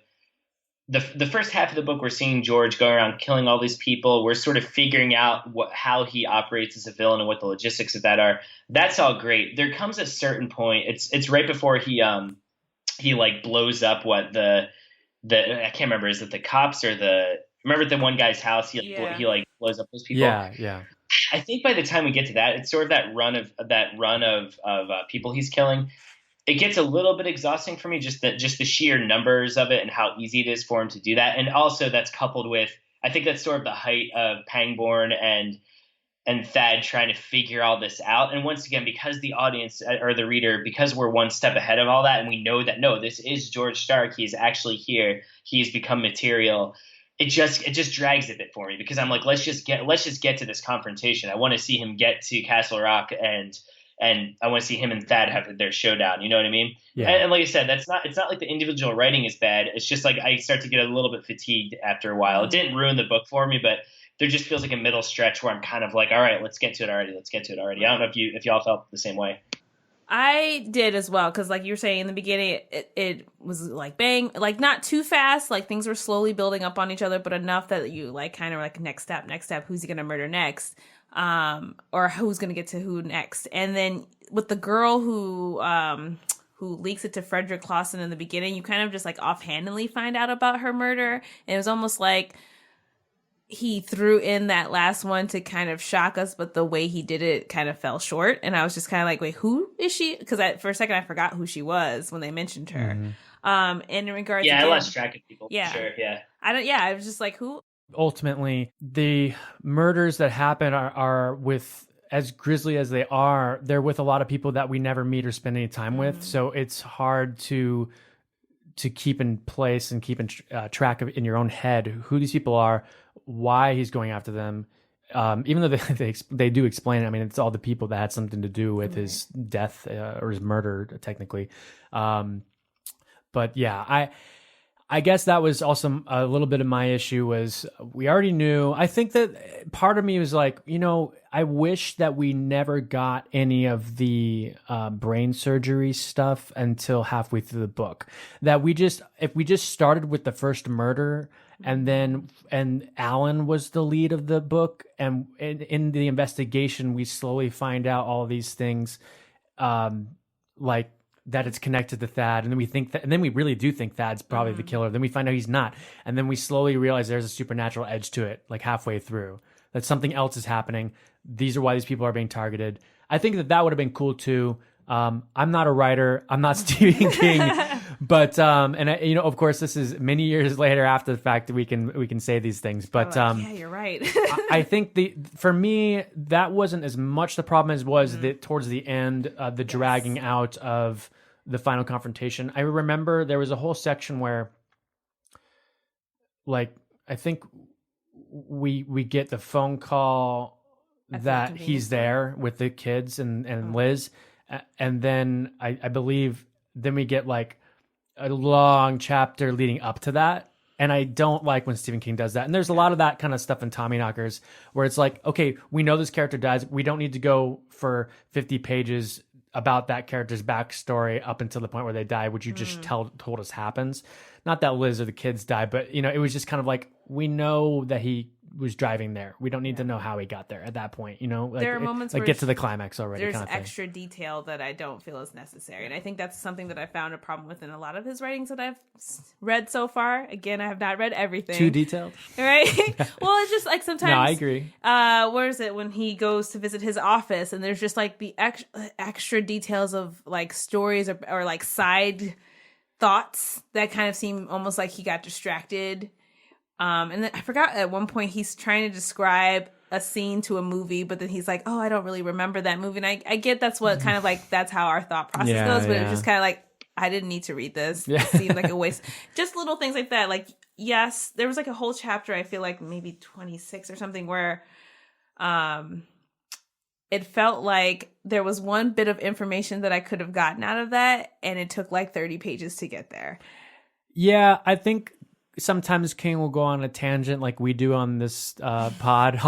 the first half of the book, we're seeing George go around killing all these people. We're sort of figuring out how he operates as a villain and what the logistics of that are. That's all great. There comes a certain point. It's right before he like blows up the I can't remember. Is it the cops or remember the one guy's house? He like blows up those people. Yeah. I think by the time we get to that, it's sort of that run of people he's killing. It gets a little bit exhausting for me, just the sheer numbers of it and how easy it is for him to do that. And also that's coupled with, I think that's sort of the height of Pangborn and Thad trying to figure all this out. And once again, because the audience or the reader, because we're one step ahead of all that, and we know that, no, this is George Stark. He's actually here. He's become material. It just drags a bit for me, because I'm like, let's just get to this confrontation. I want to see him get to Castle Rock and I want to see him and Thad have their showdown. You know what I mean? Yeah. And like I said, it's not like the individual writing is bad. It's just like I start to get a little bit fatigued after a while. It didn't ruin the book for me, but there just feels like a middle stretch where I'm kind of like, all right, let's get to it already. I don't know if y'all felt the same way. I did as well, because like you were saying in the beginning, it was like bang, like not too fast, like things were slowly building up on each other, but enough that you like kind of like next step, who's he gonna murder next, or who's gonna get to who next. And then with the girl who leaks it to Frederick Clausen in the beginning, you kind of just like offhandedly find out about her murder, and it was almost like he threw in that last one to kind of shock us, but the way he did it kind of fell short. And I was just kind of like, wait, who is she? Because for a second I forgot who she was when they mentioned her. And in regards to I lost track of people. Yeah. For sure. Yeah. I was just like, who? Ultimately, the murders that happen are with, as grisly as they are, they're with a lot of people that we never meet or spend any time with. So it's hard to keep in place and keep in track of in your own head who these people are, why he's going after them. Even though they do explain it. I mean, it's all the people that had something to do with his death or his murder, technically. But yeah, I guess that was also a little bit of my issue was we already knew. I think that part of me was like, I wish that we never got any of the brain surgery stuff until halfway through the book. That if we just started with the first murder and Alan was the lead of the book, and in the investigation we slowly find out all these things, like that it's connected to Thad, and then we think that, and then we really do think Thad's probably the killer. Then we find out he's not, and then we slowly realize there's a supernatural edge to it, like halfway through, that something else is happening. These are why these people are being targeted. I think that would have been cool too. I'm not a writer. I'm not Stephen King, but of course, this is many years later after the fact that we can say these things. But yeah, you're right. I think for me that wasn't as much the problem as was that towards the end, the dragging out of the final confrontation. I remember there was a whole section where, like, I think we get the phone call that he's there with the kids and Liz. And then I believe then we get like a long chapter leading up to that. And I don't like when Stephen King does that. And there's a lot of that kind of stuff in Tommyknockers where it's like, okay, we know this character dies. We don't need to go for 50 pages about that character's backstory up until the point where they die, which you just told us happens. Not that Liz or the kids die, but it was just kind of like, we know that he was driving there. We don't need to know how he got there at that point, like, there are moments where get to the climax already. There's kind of thing. extra detail that I don't feel is necessary, and I think that's something that I found a problem with in a lot of his writings that I've read so far. Again, I have not read everything. Too detailed, right? Well, it's just like sometimes. No, I agree. Where is it when he goes to visit his office, and there's just like the extra details of like stories or like side thoughts that kind of seem almost like he got distracted. And then I forgot at one point he's trying to describe a scene to a movie, but then he's like, oh, I don't really remember that movie. And I get that's what kind of like, that's how our thought process goes, but it's just kind of like, I didn't need to read this. It seemed like a waste. Just little things like that. Like, yes, there was like a whole chapter, I feel like maybe 26 or something, where it felt like there was one bit of information that I could have gotten out of that, and it took like 30 pages to get there. Yeah, I think sometimes King will go on a tangent like we do on this pod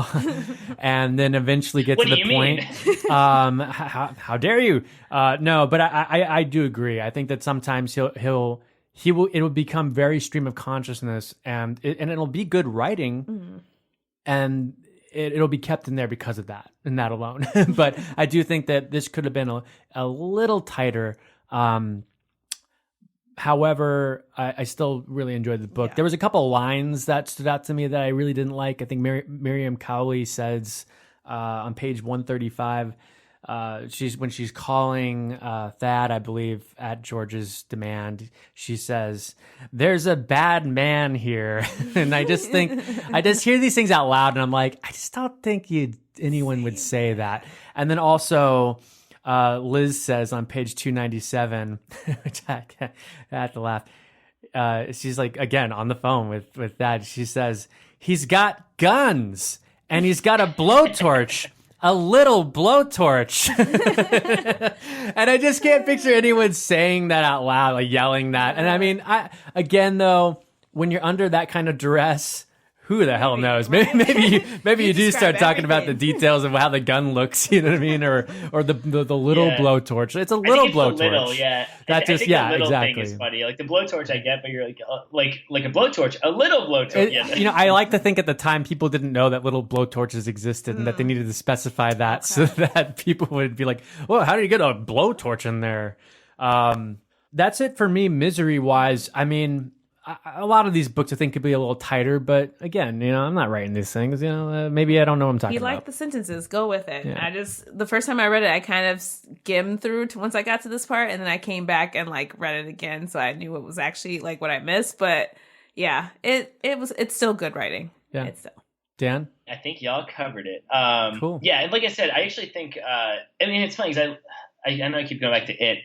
and then eventually get to the point. How dare you? No, but I do agree. I think that sometimes it'll become very stream of consciousness, and it'll be good writing, and it'll be kept in there because of that and that alone. But I do think that this could have been a little tighter. However, I still really enjoyed the book. Yeah. There was a couple of lines that stood out to me that I really didn't like. I think Miriam Cowley says on page 135, when she's calling Thad, I believe, at George's demand, she says, "There's a bad man here." And I just hear these things out loud, and I'm like, I just don't think anyone would say that. And then also, Liz says on page 297, which I had to laugh. She's like, again, on the phone with Dad. She says, he's got guns and he's got a blowtorch, a little blowtorch. And I just can't picture anyone saying that out loud, like yelling that. And I mean, again, though, when you're under that kind of duress, who the hell knows? Right? Maybe you do start talking about the details of how the gun looks. You know what I mean? Or the little blowtorch. It's a little blowtorch. Little, yeah. That's just the little exactly. Thing is funny. Like the blowtorch, I get, but you're like a blowtorch, a little blowtorch. I like to think at the time people didn't know that little blowtorches existed and that they needed to specify that so that people would be like, "Well, how do you get a blowtorch in there?" That's it for me, misery-wise. I mean, a lot of these books I think could be a little tighter, but again, I'm not writing these things. Maybe I don't know what I'm talking about. You like the sentences, go with it. Yeah. The first time I read it, I kind of skimmed through once I got to this part, and then I came back and like read it again, so I knew it was actually like what I missed. But yeah, it's still good writing. Yeah, it's still. Dan, I think y'all covered it. Cool. Yeah, and like I said, I actually think. I mean, it's funny because I know I keep going back to it.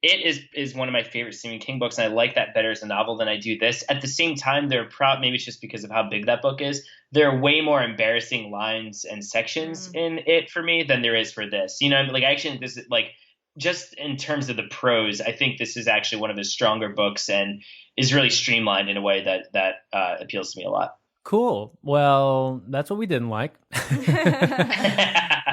It is one of my favorite Stephen King books, and I like that better as a novel than I do this. At the same time, maybe it's just because of how big that book is, there are way more embarrassing lines and sections in it for me than there is for this. Like actually, this is like just in terms of the prose, I think this is actually one of his stronger books and is really streamlined in a way that appeals to me a lot. Cool. Well, that's what we didn't like.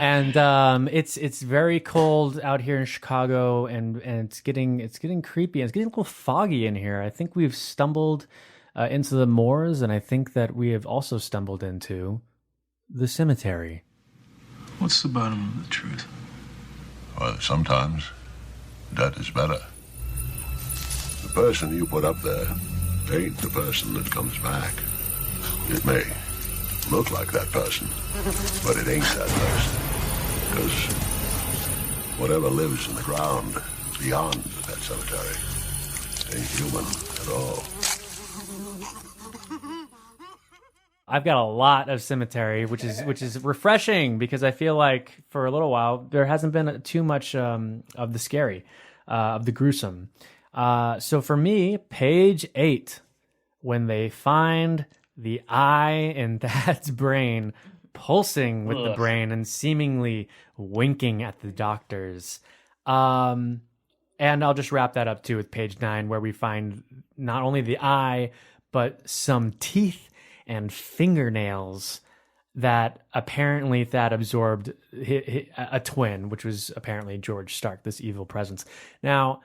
And it's very cold out here in Chicago, and it's getting creepy. It's getting a little foggy in here. I think we've stumbled into the moors, and I think that we have also stumbled into the cemetery. What's the bottom of the truth? Well, sometimes That is better. The person you put up there ain't the person that comes back. It may look like that person, but it ain't that person. Because whatever lives in the ground beyond that cemetery ain't human at all. I've got a lot of cemetery, which is refreshing because I feel like for a little while there hasn't been too much of the scary, of the gruesome. So for me, page 8, when they find the eye in Dad's brain pulsing with the brain and seemingly winking at the doctors. And I'll just wrap that up too with page 9, where we find not only the eye, but some teeth and fingernails that apparently Thad absorbed a twin, which was apparently George Stark, this evil presence. Now,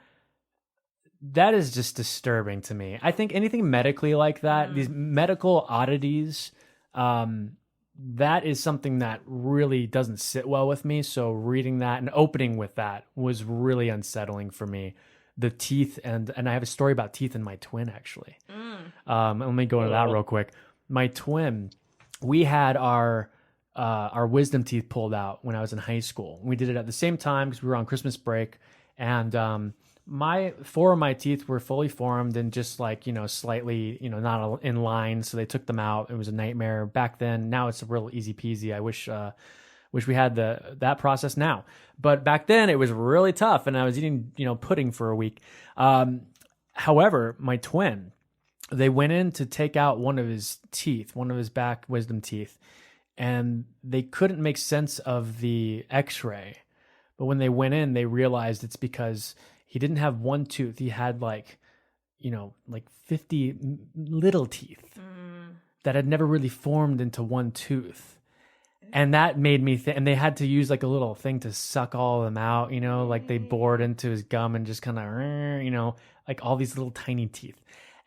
that is just disturbing to me. I think anything medically like that, these medical oddities, that is something that really doesn't sit well with me. So reading that and opening with that was really unsettling for me. The teeth, and I have a story about teeth in my twin, actually. Let me go into that real quick. My twin, we had our wisdom teeth pulled out when I was in high school. We did it at the same time because we were on Christmas break, and 4 of my teeth were fully formed and just like, slightly, not in line. So they took them out. It was a nightmare back then. Now it's a real easy peasy. I wish we had that process now, but back then it was really tough, and I was eating, pudding for a week. However, my twin, they went in to take out one of his teeth, one of his back wisdom teeth, and they couldn't make sense of the x-ray. But when they went in, they realized it's because he didn't have one tooth. He had like 50 little teeth that had never really formed into one tooth. And that made me think, and they had to use like a little thing to suck all of them out, like they bored into his gum and just kind of, like all these little tiny teeth.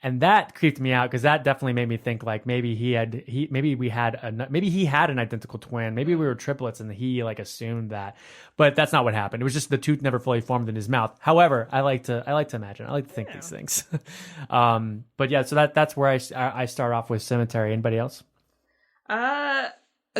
And that creeped me out because that definitely made me think like maybe he had an identical twin. Maybe we were triplets and he like assumed that, but that's not what happened. It was just the tooth never fully formed in his mouth. However, I like to imagine. I like to think these things. But yeah, so that's where I start off with cemetery. Anybody else? A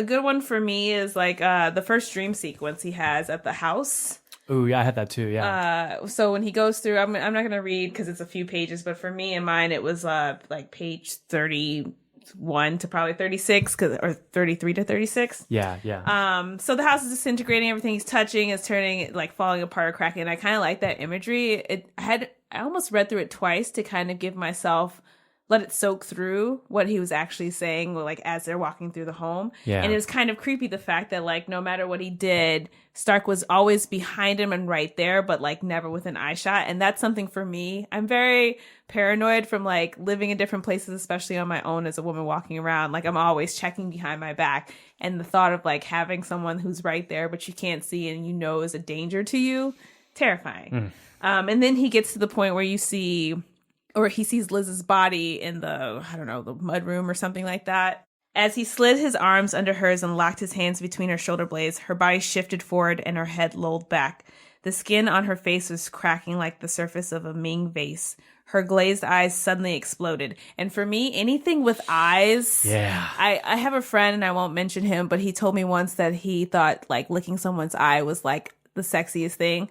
good one for me is like the first dream sequence he has at the house. Oh, yeah, I had that too, yeah. So when he goes through, I'm not going to read because it's a few pages, but for me and mine, it was like page 31 to probably 36, or 33 to 36. Yeah. So the house is disintegrating, everything he's touching is turning, like falling apart or cracking, and I kind of like that imagery. I almost read through it twice to kind of give myself, let it soak through what he was actually saying, like as they're walking through the home. Yeah. And it was kind of creepy, the fact that like no matter what he did, Stark was always behind him and right there, but like never within eye shot. And that's something for me. I'm very paranoid from like living in different places, especially on my own as a woman walking around. Like I'm always checking behind my back. And the thought of like having someone who's right there, but you can't see and is a danger to you, terrifying. And then he gets to the point where he sees Liz's body in the mud room or something like that. As he slid his arms under hers and locked his hands between her shoulder blades, her body shifted forward and her head lolled back. The skin on her face was cracking like the surface of a Ming vase. Her glazed eyes suddenly exploded. And for me, anything with eyes, yeah. I have a friend, and I won't mention him, but he told me once that he thought like licking someone's eye was like the sexiest thing.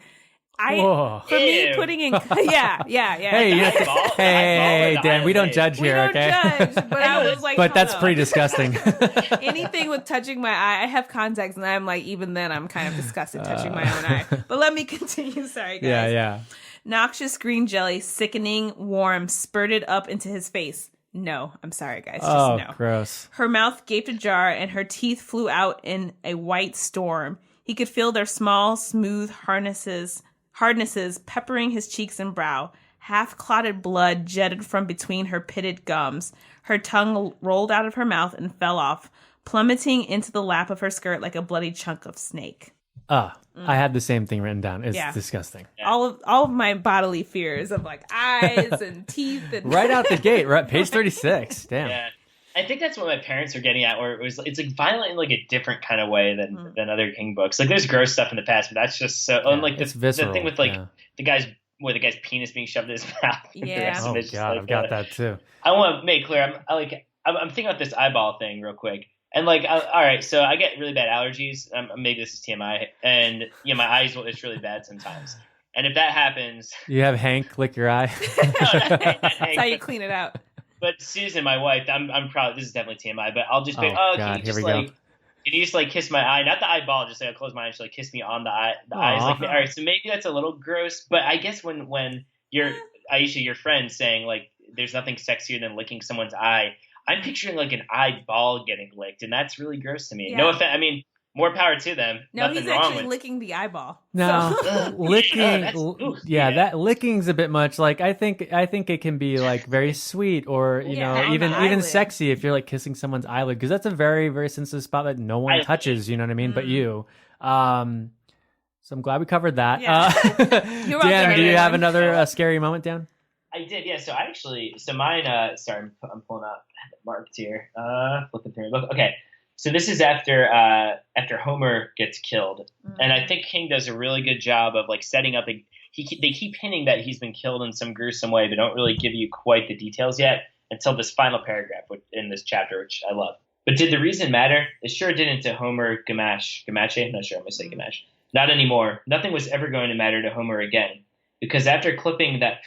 Me putting in yeah. Hey, Dan, we don't judge here, okay? Judge, but I was like, but that's pretty disgusting. Anything with touching my eye, I have contacts, and I'm like, even then, I'm kind of disgusted touching my own eye. But let me continue. Sorry, guys. Yeah. Noxious green jelly, sickening, warm, spurted up into his face. No, I'm sorry, guys. Just no. Gross. Her mouth gaped ajar, and her teeth flew out in a white storm. He could feel their small, smooth hardnesses peppering his cheeks and brow. Half-clotted blood jetted from between her pitted gums. Her tongue rolled out of her mouth and fell off, plummeting into the lap of her skirt like a bloody chunk of snake. I had the same thing written down. It's disgusting. All of my bodily fears of like eyes and teeth and right out the gate, right? Page 36. Damn. Yeah. I think that's what my parents are getting at, where it's like violent in like a different kind of way than other King books. Like there's gross stuff in the past, but that's just so. And like it's visceral. The thing with like the guy's penis being shoved in his mouth. Yeah. The rest of it's just like, I've got that too. I want to make clear. I'm thinking about this eyeball thing real quick. And like, all right, so I get really bad allergies. Maybe this is TMI, and my eyes it's really bad sometimes. And if that happens, you have Hank lick your eye. That's how you clean it out. But Susan, my wife, I'm proud. This is definitely TMI, but I'll just be, God, can you just like kiss my eye? Not the eyeball, just like I'll close my eyes, just like kiss me on the eyes. Like, all right, so maybe that's a little gross, but I guess when you're Aisha, your friend, saying like there's nothing sexier than licking someone's eye, I'm picturing like an eyeball getting licked, and that's really gross to me. Yeah. No offense. I mean, more power to them. No, Nothing he's wrong actually with licking the eyeball. No, So. licking. That licking's a bit much. Like I think it can be like very sweet, or even sexy if you're like kissing someone's eyelid, because that's a very, very sensitive spot that no one touches. You know what I mean? But you. So I'm glad we covered that. Yeah. Dan, do you have another scary moment, Dan? I did, yeah. So mine. Sorry, I'm pulling up marked here. Flipping through my book. Okay. So this is after Homer gets killed, and I think King does a really good job of like setting up. They keep hinting that he's been killed in some gruesome way, but don't really give you quite the details yet until this final paragraph in this chapter, which I love. But did the reason matter? It sure didn't to Homer Gamache. I'm not sure I'm gonna say Gamache. Not anymore. Nothing was ever going to matter to Homer again, because after clipping that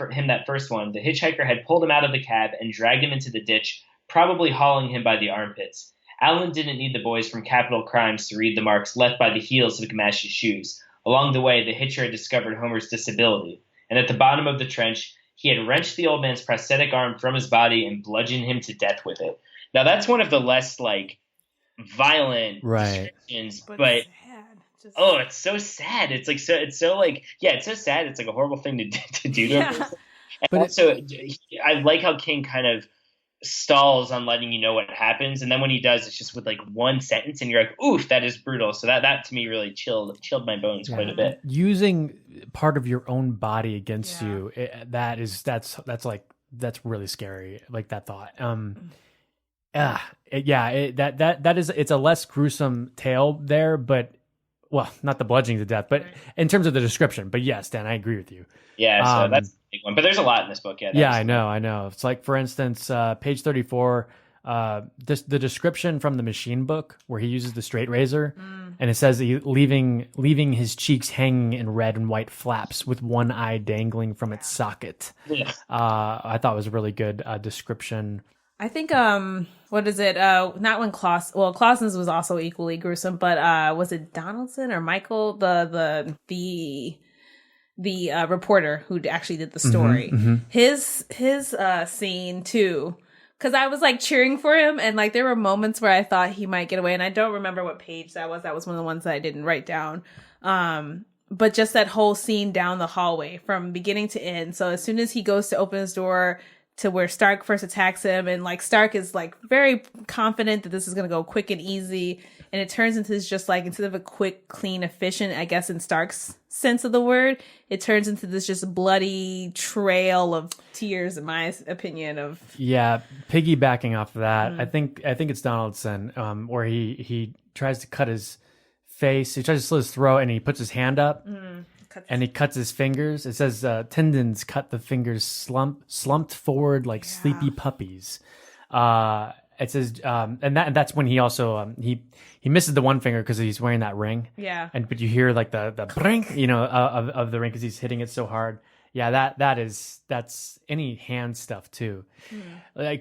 first one, the hitchhiker had pulled him out of the cab and dragged him into the ditch, probably hauling him by the armpits. Alan didn't need the boys from Capital Crimes to read the marks left by the heels of Gamache's shoes. Along the way, the hitcher had discovered Homer's disability, and at the bottom of the trench, he had wrenched the old man's prosthetic arm from his body and bludgeoned him to death with it. Now, that's one of the less, like, violent descriptions, but it's so sad. It's like it's so sad. It's like a horrible thing to do to a person. And But also, I like how King kind of stalls on letting you know what happens, and then when he does, it's just with like one sentence, and you're like, "Oof, that is brutal." So that to me really chilled my bones quite a bit. Using part of your own body against you, that's really scary. Like that thought. It's a less gruesome tale there, but well, not the bludgeoning to death, but in terms of the description. But yes, Dan, I agree with you. Yeah, so that's a big one. But there's a lot in this book. Yeah, I know. It's like, for instance, page 34, the description from the Machine book where he uses the straight razor, and it says leaving his cheeks hanging in red and white flaps with one eye dangling from its socket. Yeah. I thought it was a really good description. I think what is it? Not when Clausen's was also equally gruesome, but was it Donaldson or Michael, the reporter who actually did the story? His scene too, because I was like cheering for him, and like there were moments where I thought he might get away, and I don't remember what page that was. That was one of the ones that I didn't write down. But just that whole scene down the hallway from beginning to end. So as soon as he goes to open his door to where Stark first attacks him, and like Stark is like very confident that this is going to go quick and easy, and it turns into this just like, instead of a quick, clean, efficient, I guess in Stark's sense of the word, it turns into this just bloody trail of tears, in my opinion. Of piggybacking off of that, I think it's Donaldson, where he tries to cut his face, he tries to slit his throat, and he puts his hand up. And he cuts his fingers. It says tendons cut the fingers slumped forward like sleepy puppies. It says, and that's when he also he misses the one finger because he's wearing that ring. Yeah. But you hear like the brink, of the ring because he's hitting it so hard. Yeah, that's any hand stuff too.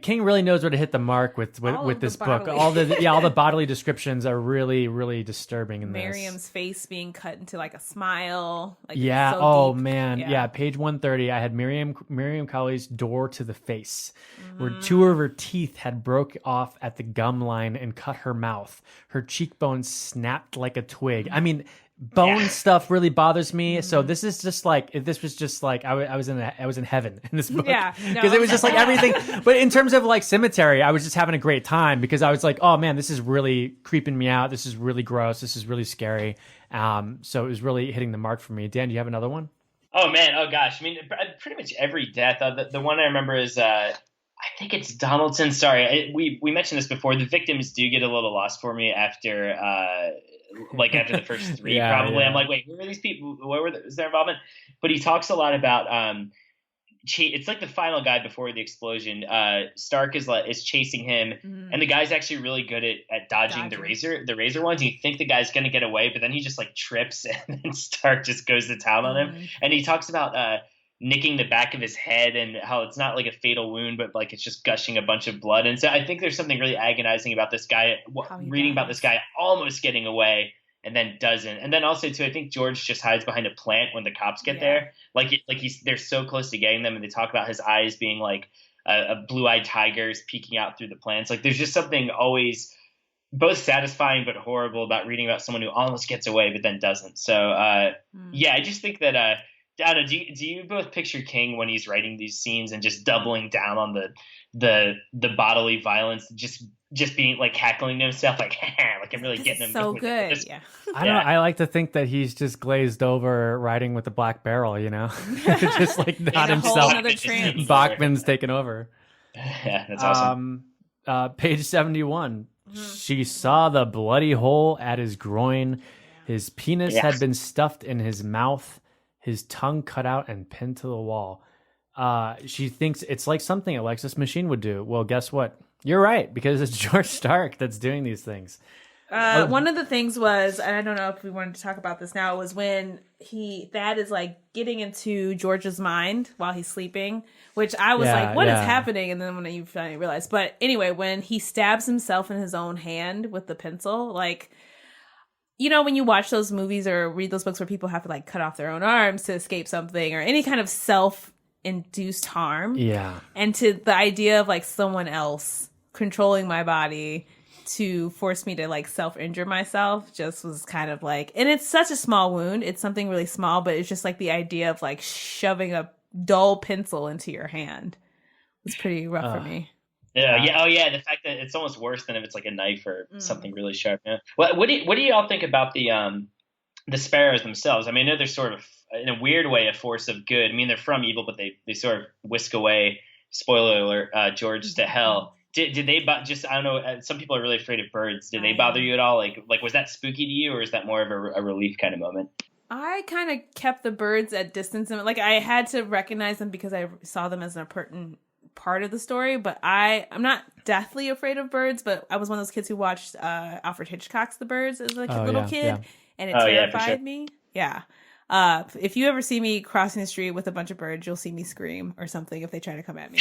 King really knows where to hit the mark with this book. All the bodily descriptions are really, really disturbing in Miriam's face being cut into like a smile. Like so deep. Page 130. I had Miriam Colley's door to the face, where two of her teeth had broke off at the gum line and cut her mouth. Her cheekbones snapped like a twig. I mean, bone stuff really bothers me. So this was just like I was in heaven in this book. Because it was just like everything. But in terms of like cemetery, I was just having a great time because I was like, oh man, this is really creeping me out. This is really gross. This is really scary. So it was really hitting the mark for me. Dan, do you have another one? Oh man, oh gosh. I mean, pretty much every death. The one I remember is I think it's Donaldson. Sorry, we mentioned this before. The victims do get a little lost for me after after the first three. Yeah, probably, yeah. I'm like, wait, who are these people? Was their involvement? But he talks a lot about it's like the final guy before the explosion. Stark is chasing him, and the guy's actually really good at dodging the razor ones. You think the guy's gonna get away, but then he just like trips, and then Stark just goes to town on him. And he talks about nicking the back of his head and how it's not like a fatal wound, but like it's just gushing a bunch of blood. And so I think there's something really agonizing about this guy, reading about this guy almost getting away and then doesn't. And then also too, I think George just hides behind a plant when the cops get there. They're so close to getting them, and they talk about his eyes being like a blue-eyed tigers peeking out through the plants. Like there's just something always both satisfying but horrible about reading about someone who almost gets away but then doesn't. So I just think that I don't know, do you both picture King when he's writing these scenes and just doubling down on the bodily violence, just being like cackling to himself, like I'm really getting him so good. Yeah. I don't know. I like to think that he's just glazed over riding with the Black Barrel, just like not himself. Bachman's taken over. Yeah, that's awesome. Page 71. She saw the bloody hole at his groin. His penis had been stuffed in his mouth. His tongue cut out and pinned to the wall. She thinks it's like something Alexis Machine would do. Well, guess what? You're right, because it's George Stark that's doing these things. One of the things was, and I don't know if we wanted to talk about this now, was when Thad is like getting into George's mind while he's sleeping, which I was like, what is happening? And then when you finally realize, but anyway, when he stabs himself in his own hand with the pencil, like, when you watch those movies or read those books where people have to like cut off their own arms to escape something or any kind of self-induced harm. Yeah. And to the idea of like someone else controlling my body to force me to like self-injure myself just was kind of like, and it's such a small wound. It's something really small, but it's just like the idea of like shoving a dull pencil into your hand was pretty rough for me. Yeah. Oh, yeah. The fact that it's almost worse than if it's like a knife or something really sharp. Yeah. What do y'all think about the sparrows themselves? I mean, I know they're sort of, in a weird way, a force of good. I mean, they're from evil, but they sort of whisk away, spoiler alert, George to hell. Did they I don't know, some people are really afraid of birds. Did they bother you at all? Like was that spooky to you, or is that more of a relief kind of moment? I kind of kept the birds at distance. And like I had to recognize them because I saw them as an important part of the story, but I'm not deathly afraid of birds, but I was one of those kids who watched Alfred Hitchcock's The Birds as like a little kid, and it terrified me. Yeah. If you ever see me crossing the street with a bunch of birds, you'll see me scream or something if they try to come at me.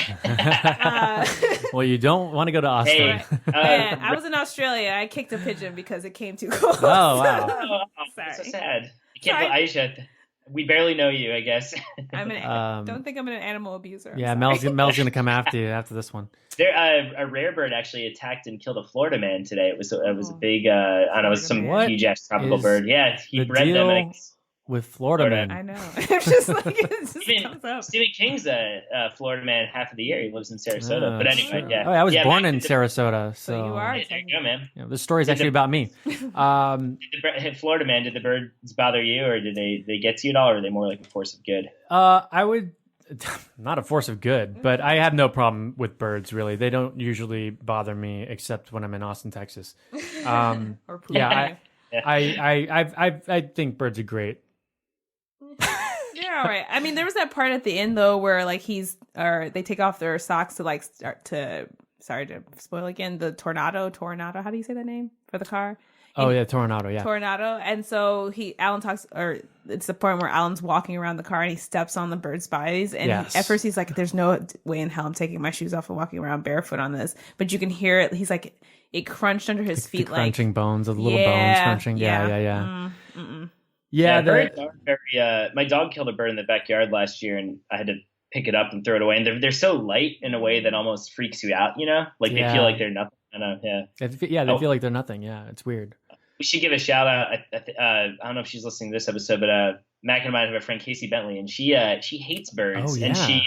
Well, you don't want to go to Australia. And I was in Australia. I kicked a pigeon because it came too close. Oh, wow. Sorry. That's so sad. You can't Aisha. We barely know you, I guess. Don't think I'm an animal abuser. Yeah, Mel's gonna come after you after this one. There, a rare bird actually attacked and killed a Florida man today. It was a big, I don't know, it was some huge ass tropical bird. Yeah, he bred them. With Florida man. I know. It's just like it just comes up. Stephen King's a Florida man half of the year. He lives in Sarasota. But anyway, true. I was born in Sarasota. So you are. There you go, man. Yeah, this story is actually about me. Florida man, did the birds bother you, or did they get to you at all, or are they more like a force of good? I would, not a force of good, but I have no problem with birds, really. They don't usually bother me, except when I'm in Austin, Texas. Or I think birds are great. They're all right. I mean, there was that part at the end though where like they take off their socks to like start to. Sorry to spoil again. The Tornado. How do you say that name for the car? Tornado. Yeah, Tornado. And so Alan talks, or it's the point where Alan's walking around the car and he steps on the birds' bodies. And at first he's like, "There's no way in hell I'm taking my shoes off and walking around barefoot on this." But you can hear it. He's like, it crunched under his feet, the like crunching bones, the little bones crunching. Yeah. Yeah, birds are very. My dog killed a bird in the backyard last year, and I had to pick it up and throw it away. And they're so light in a way that almost freaks you out. Like they feel like they're nothing. I know. Yeah. They feel like they're nothing. Yeah, it's weird. We should give a shout out. I don't know if she's listening to this episode, but Mac and I have a friend, Casey Bentley, and she hates birds. Oh, yeah. And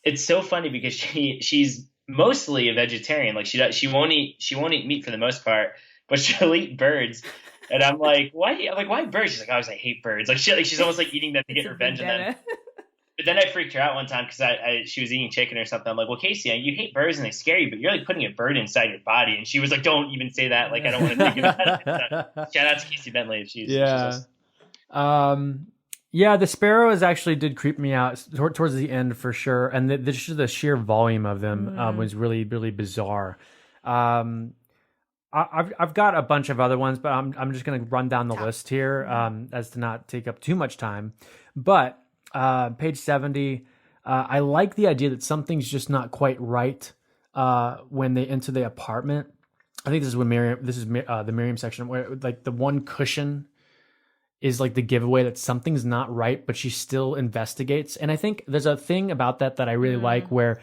it's so funny because she's mostly a vegetarian. Like she won't eat meat for the most part, but she'll eat birds. And I'm like, why? I'm like, why birds? She's like, I hate birds. Like she's almost like eating them to get revenge on them. But then I freaked her out one time because she was eating chicken or something. I'm like, well, Casey, you hate birds and they scare you, but you're like putting a bird inside your body. And she was like, don't even say that. Like, I don't want to think about it. So, shout out to Casey Bentley. She's Yeah, the sparrows actually did creep me out towards the end for sure, and the sheer volume of them was really, really bizarre. I've got a bunch of other ones, but I'm just going to run down the list here as to not take up too much time. But page 70, I like the idea that something's just not quite right when they enter the apartment. I think this is when the Miriam section where like the one cushion is like the giveaway that something's not right, but she still investigates. And I think there's a thing about that I really like where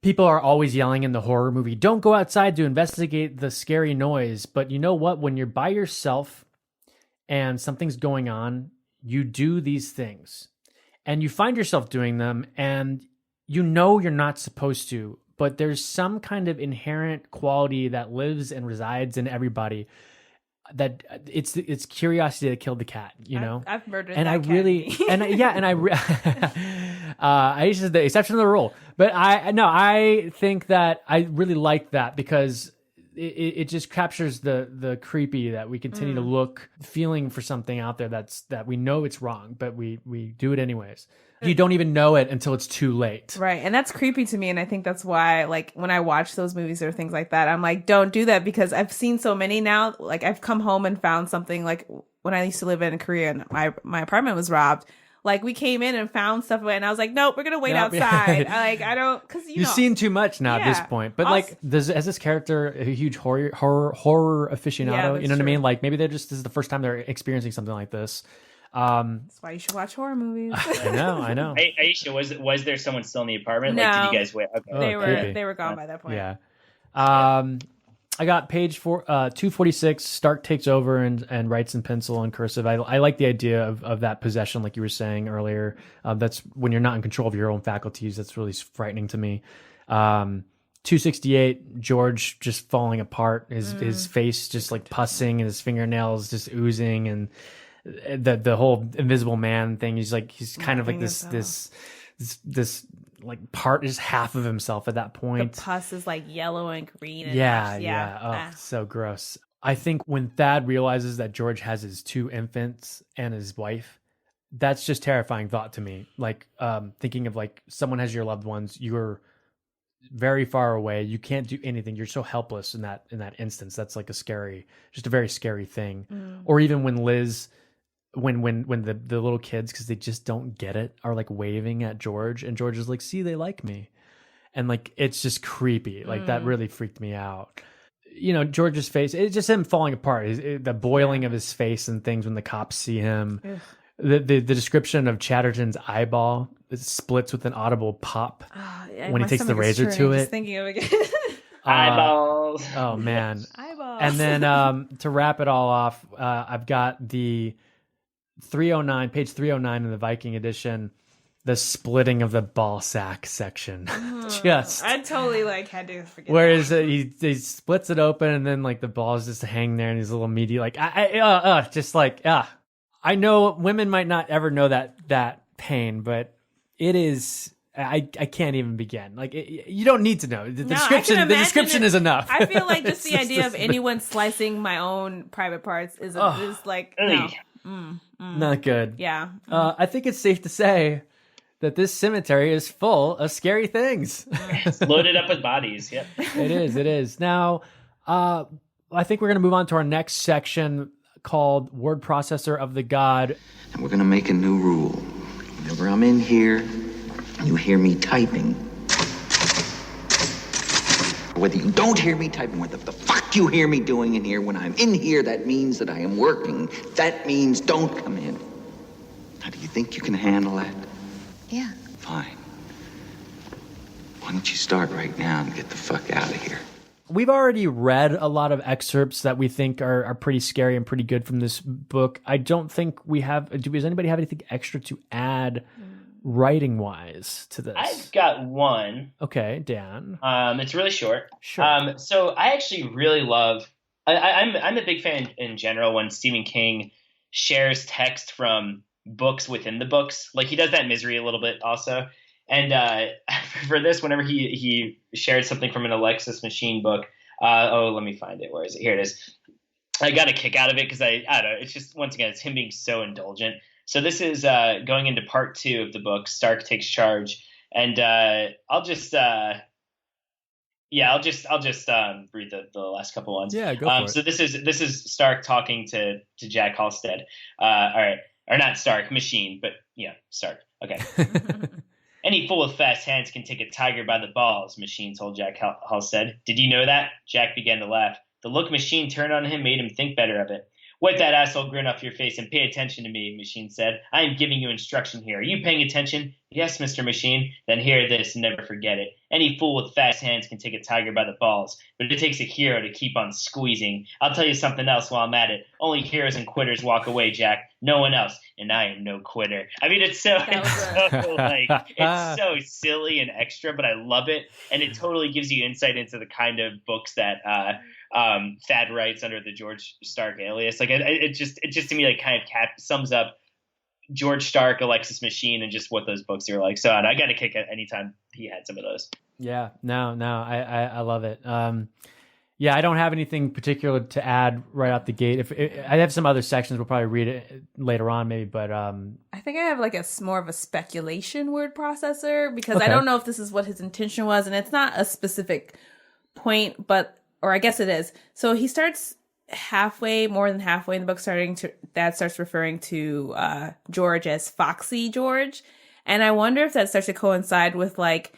people are always yelling in the horror movie, don't go outside to investigate the scary noise. But you know what? When you're by yourself and something's going on, you do these things and you find yourself doing them and you know you're not supposed to, but there's some kind of inherent quality that lives and resides in everybody that it's curiosity that killed the cat, you know. I've murdered and that I cat. really I used to the exception of the rule, but I think that I really like that because it just captures the creepy that we continue to look, feeling for something out there that we know it's wrong, but we do it anyways. You don't even know it until it's too late. Right. And that's creepy to me. And I think that's why, like, when I watch those movies or things like that, I'm like, don't do that because I've seen so many now. Like, I've come home and found something like when I used to live in Korea and my apartment was robbed. Like, we came in and found stuff and I was like, nope, we're going to wait outside. I don't, because You've seen too much now at this point. But, also, like, has this character a huge horror aficionado? Yeah, you know what I mean? Like, maybe this is the first time they're experiencing something like this. That's why you should watch horror movies. I know. Hey, Aisha, was there someone still in the apartment? No. Like, did you guys wait? Okay. They were gone by that point. Yeah. I got page 246. Stark takes over and writes in pencil and cursive. I like the idea of that possession, like you were saying earlier. That's when you're not in control of your own faculties. That's really frightening to me. 268, George just falling apart. His face just like pussing and his fingernails just oozing and the whole invisible man thing. He's kind of like this like part is half of himself at that point. The pus is like yellow and green. And Yeah. Oh, so gross. I think when Thad realizes that George has his 2 infants and his wife, that's just terrifying thought to me. Like thinking of like someone has your loved ones, you're very far away, you can't do anything, you're so helpless in that instance. That's like just a very scary thing. Or even when Liz, when the little kids, because they just don't get it, are like waving at George and George is like, see, they like me, and like it's just creepy. Like that really freaked me out. You know, George's face, it's just him falling apart, the boiling of his face and things when the cops see him. The description of Chatterton's eyeball, it splits with an audible pop when he takes the razor to it. Just thinking of it. Eyeballs. Oh man. Eyeballs. And then to wrap it all off, I've got the 309, page 309 in the Viking edition, the splitting of the ball sack section. I totally like had to forget. Whereas he splits it open and then like the balls just hang there and he's a little meaty. Like I know women might not ever know that pain, but it is. I can't even begin. Like you don't need to know. The description is enough. I feel like just the idea of anyone slicing my own private parts is like no. Not good. Yeah. I think it's safe to say that this cemetery is full of scary things. It's loaded up with bodies. Yep. It is. Now, I think we're going to move on to our next section called Word Processor of the God. And we're going to make a new rule. Whenever I'm in here, you hear me typing. Whether you don't hear me typing, whether the fuck you hear me doing in here, when I'm in here, that means that I am working. That means don't come in. Now, do you think you can handle that? Yeah. Fine. Why don't you start right now and get the fuck out of here? We've already read a lot of excerpts that we think are pretty scary and pretty good from this book. I don't think we have... Does anybody have anything extra to add writing-wise to this? I've got one. Okay, Dan. It's really short. Sure. So I actually really love... I'm a big fan in general when Stephen King shares text from books within the books. Like he does that in Misery a little bit also. And for this, whenever he shared something from an Alexis Machine book, let me find it. Where is it? Here it is. I got a kick out of it because I don't know. It's just, once again, it's him being so indulgent. So this is going into part 2 of the book. Stark Takes Charge, and I'll just read the last couple ones. Yeah, go for it. So this is Stark talking to Jack Halstead. All right, or not Stark, Machine, but yeah, Stark. Okay. Any fool with fast hands can take a tiger by the balls, Machine told Jack Halstead. Did you know that? Jack began to laugh. The look Machine turned on him made him think better of it. Wipe that asshole grin off your face and pay attention to me, Machine said. I am giving you instruction here. Are you paying attention? Yes, Mr. Machine. Then hear this and never forget it. Any fool with fast hands can take a tiger by the balls, but it takes a hero to keep on squeezing. I'll tell you something else while I'm at it. Only heroes and quitters walk away, Jack. No one else. And I am no quitter. I mean, it's so silly and extra, but I love it. And it totally gives you insight into the kind of books that Thad writes under the George Stark alias. Like it just to me like kind of sums up George Stark, Alexis Machine, and just what those books are like. So I got a kick at any time he had some of those. Yeah, no, I love it. Yeah, I don't have anything particular to add right out the gate. I have some other sections, we'll probably read it later on, maybe. But I think I have like more of a speculation word processor because Okay. I don't know if this is what his intention was, and it's not a specific point, or I guess it is. So he starts more than halfway in the book, Dad starts referring to George as Foxy George, and I wonder if that starts to coincide with like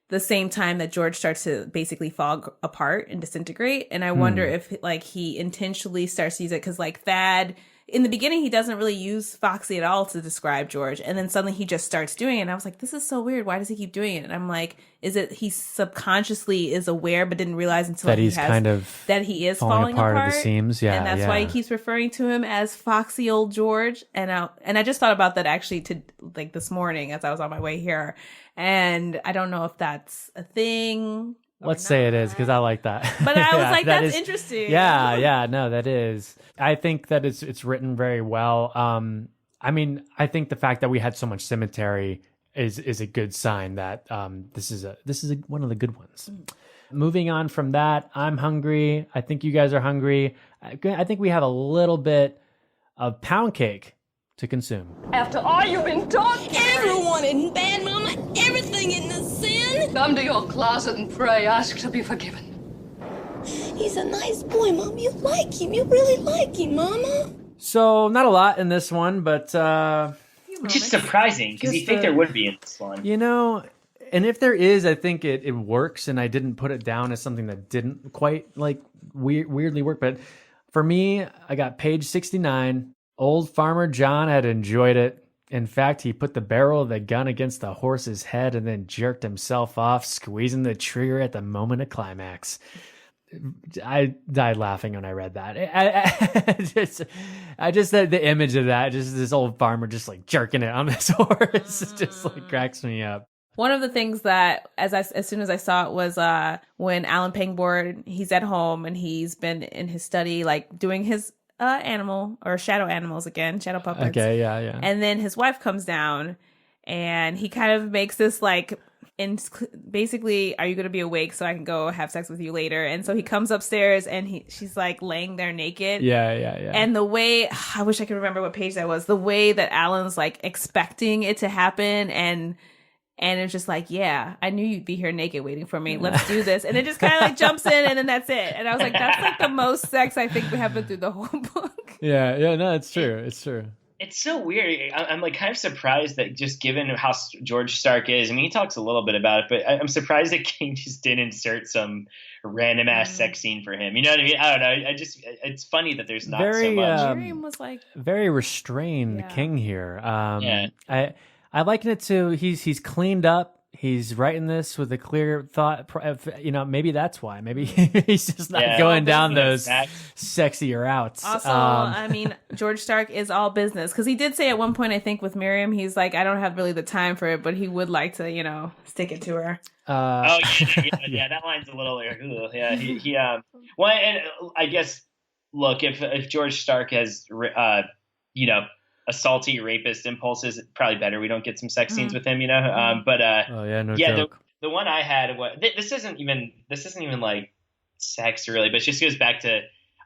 the same time that George starts to basically fall apart and disintegrate. And I wonder if like he intentionally starts to use it because like Thad, in the beginning, he doesn't really use Foxy at all to describe George. And then suddenly he just starts doing it. And I was like, this is so weird. Why does he keep doing it? And I'm like, is it he subconsciously is aware but didn't realize until that he's kind of that he is falling apart at the seams. Yeah. And that's why he keeps referring to him as Foxy Old George. And I just thought about that actually to like this morning as I was on my way here. And I don't know if that's a thing. Let's say it is, because I like that. But I was like, that's is interesting. Yeah, no, that is. I think that it's written very well. I mean, I think the fact that we had so much cemetery is a good sign that this is one of the good ones. Moving on from that, I'm hungry. I think you guys are hungry. I think we have a little bit of pound cake to consume. After all you've been taught, everyone isn't bad, Mama. Everything isn't a sin. Come to your closet and pray. Ask to be forgiven. He's a nice boy, Mom. You like him. You really like him, Mama. So not a lot in this one, but which is surprising because you think there would be in this one. You know, and if there is, I think it works, and I didn't put it down as something that didn't quite like weirdly work. But for me, I got page 69. Old Farmer John had enjoyed it. In fact, he put the barrel of the gun against the horse's head and then jerked himself off, squeezing the trigger at the moment of climax. I died laughing when I read that. I just the image of that, just this old farmer just like jerking it on this horse, just like cracks me up. One of the things that, as soon as I saw it, was when Alan Pangborn, he's at home and he's been in his study, like doing his animal or shadow animals again, shadow puppets. Okay, yeah. And then his wife comes down, and he kind of makes this like, basically, are you going to be awake so I can go have sex with you later? And so he comes upstairs, and she's like laying there naked. Yeah. And the way, I wish I could remember what page that was, the way that Alan's like expecting it to happen, and it's just like, yeah, I knew you'd be here naked waiting for me. Let's do this. And it just kind of like jumps in, and then that's it. And I was like, that's like the most sex I think we have been through the whole book. Yeah, no, it's true. It's so weird. I'm like kind of surprised that just given how George Stark is, I mean, he talks a little bit about it, but I'm surprised that King just didn't insert some random ass sex scene for him. You know what I mean? I don't know. It's funny that there's not so much. Dream was like very restrained King here. I liken it to he's cleaned up. He's writing this with a clear thought. You know, maybe that's why. Maybe he's just not going down those sexier routes. Also, I mean, George Stark is all business, because he did say at one point, I think with Miriam, he's like, I don't have really the time for it, but he would like to, you know, stick it to her. Yeah, that line's a little like, yeah. He well, and I guess look, if George Stark has you know, assaulty rapist impulses. It's probably better we don't get some sex scenes with him, you know. Oh yeah, no joke. The one I had, this isn't even like sex really, but it just goes back to,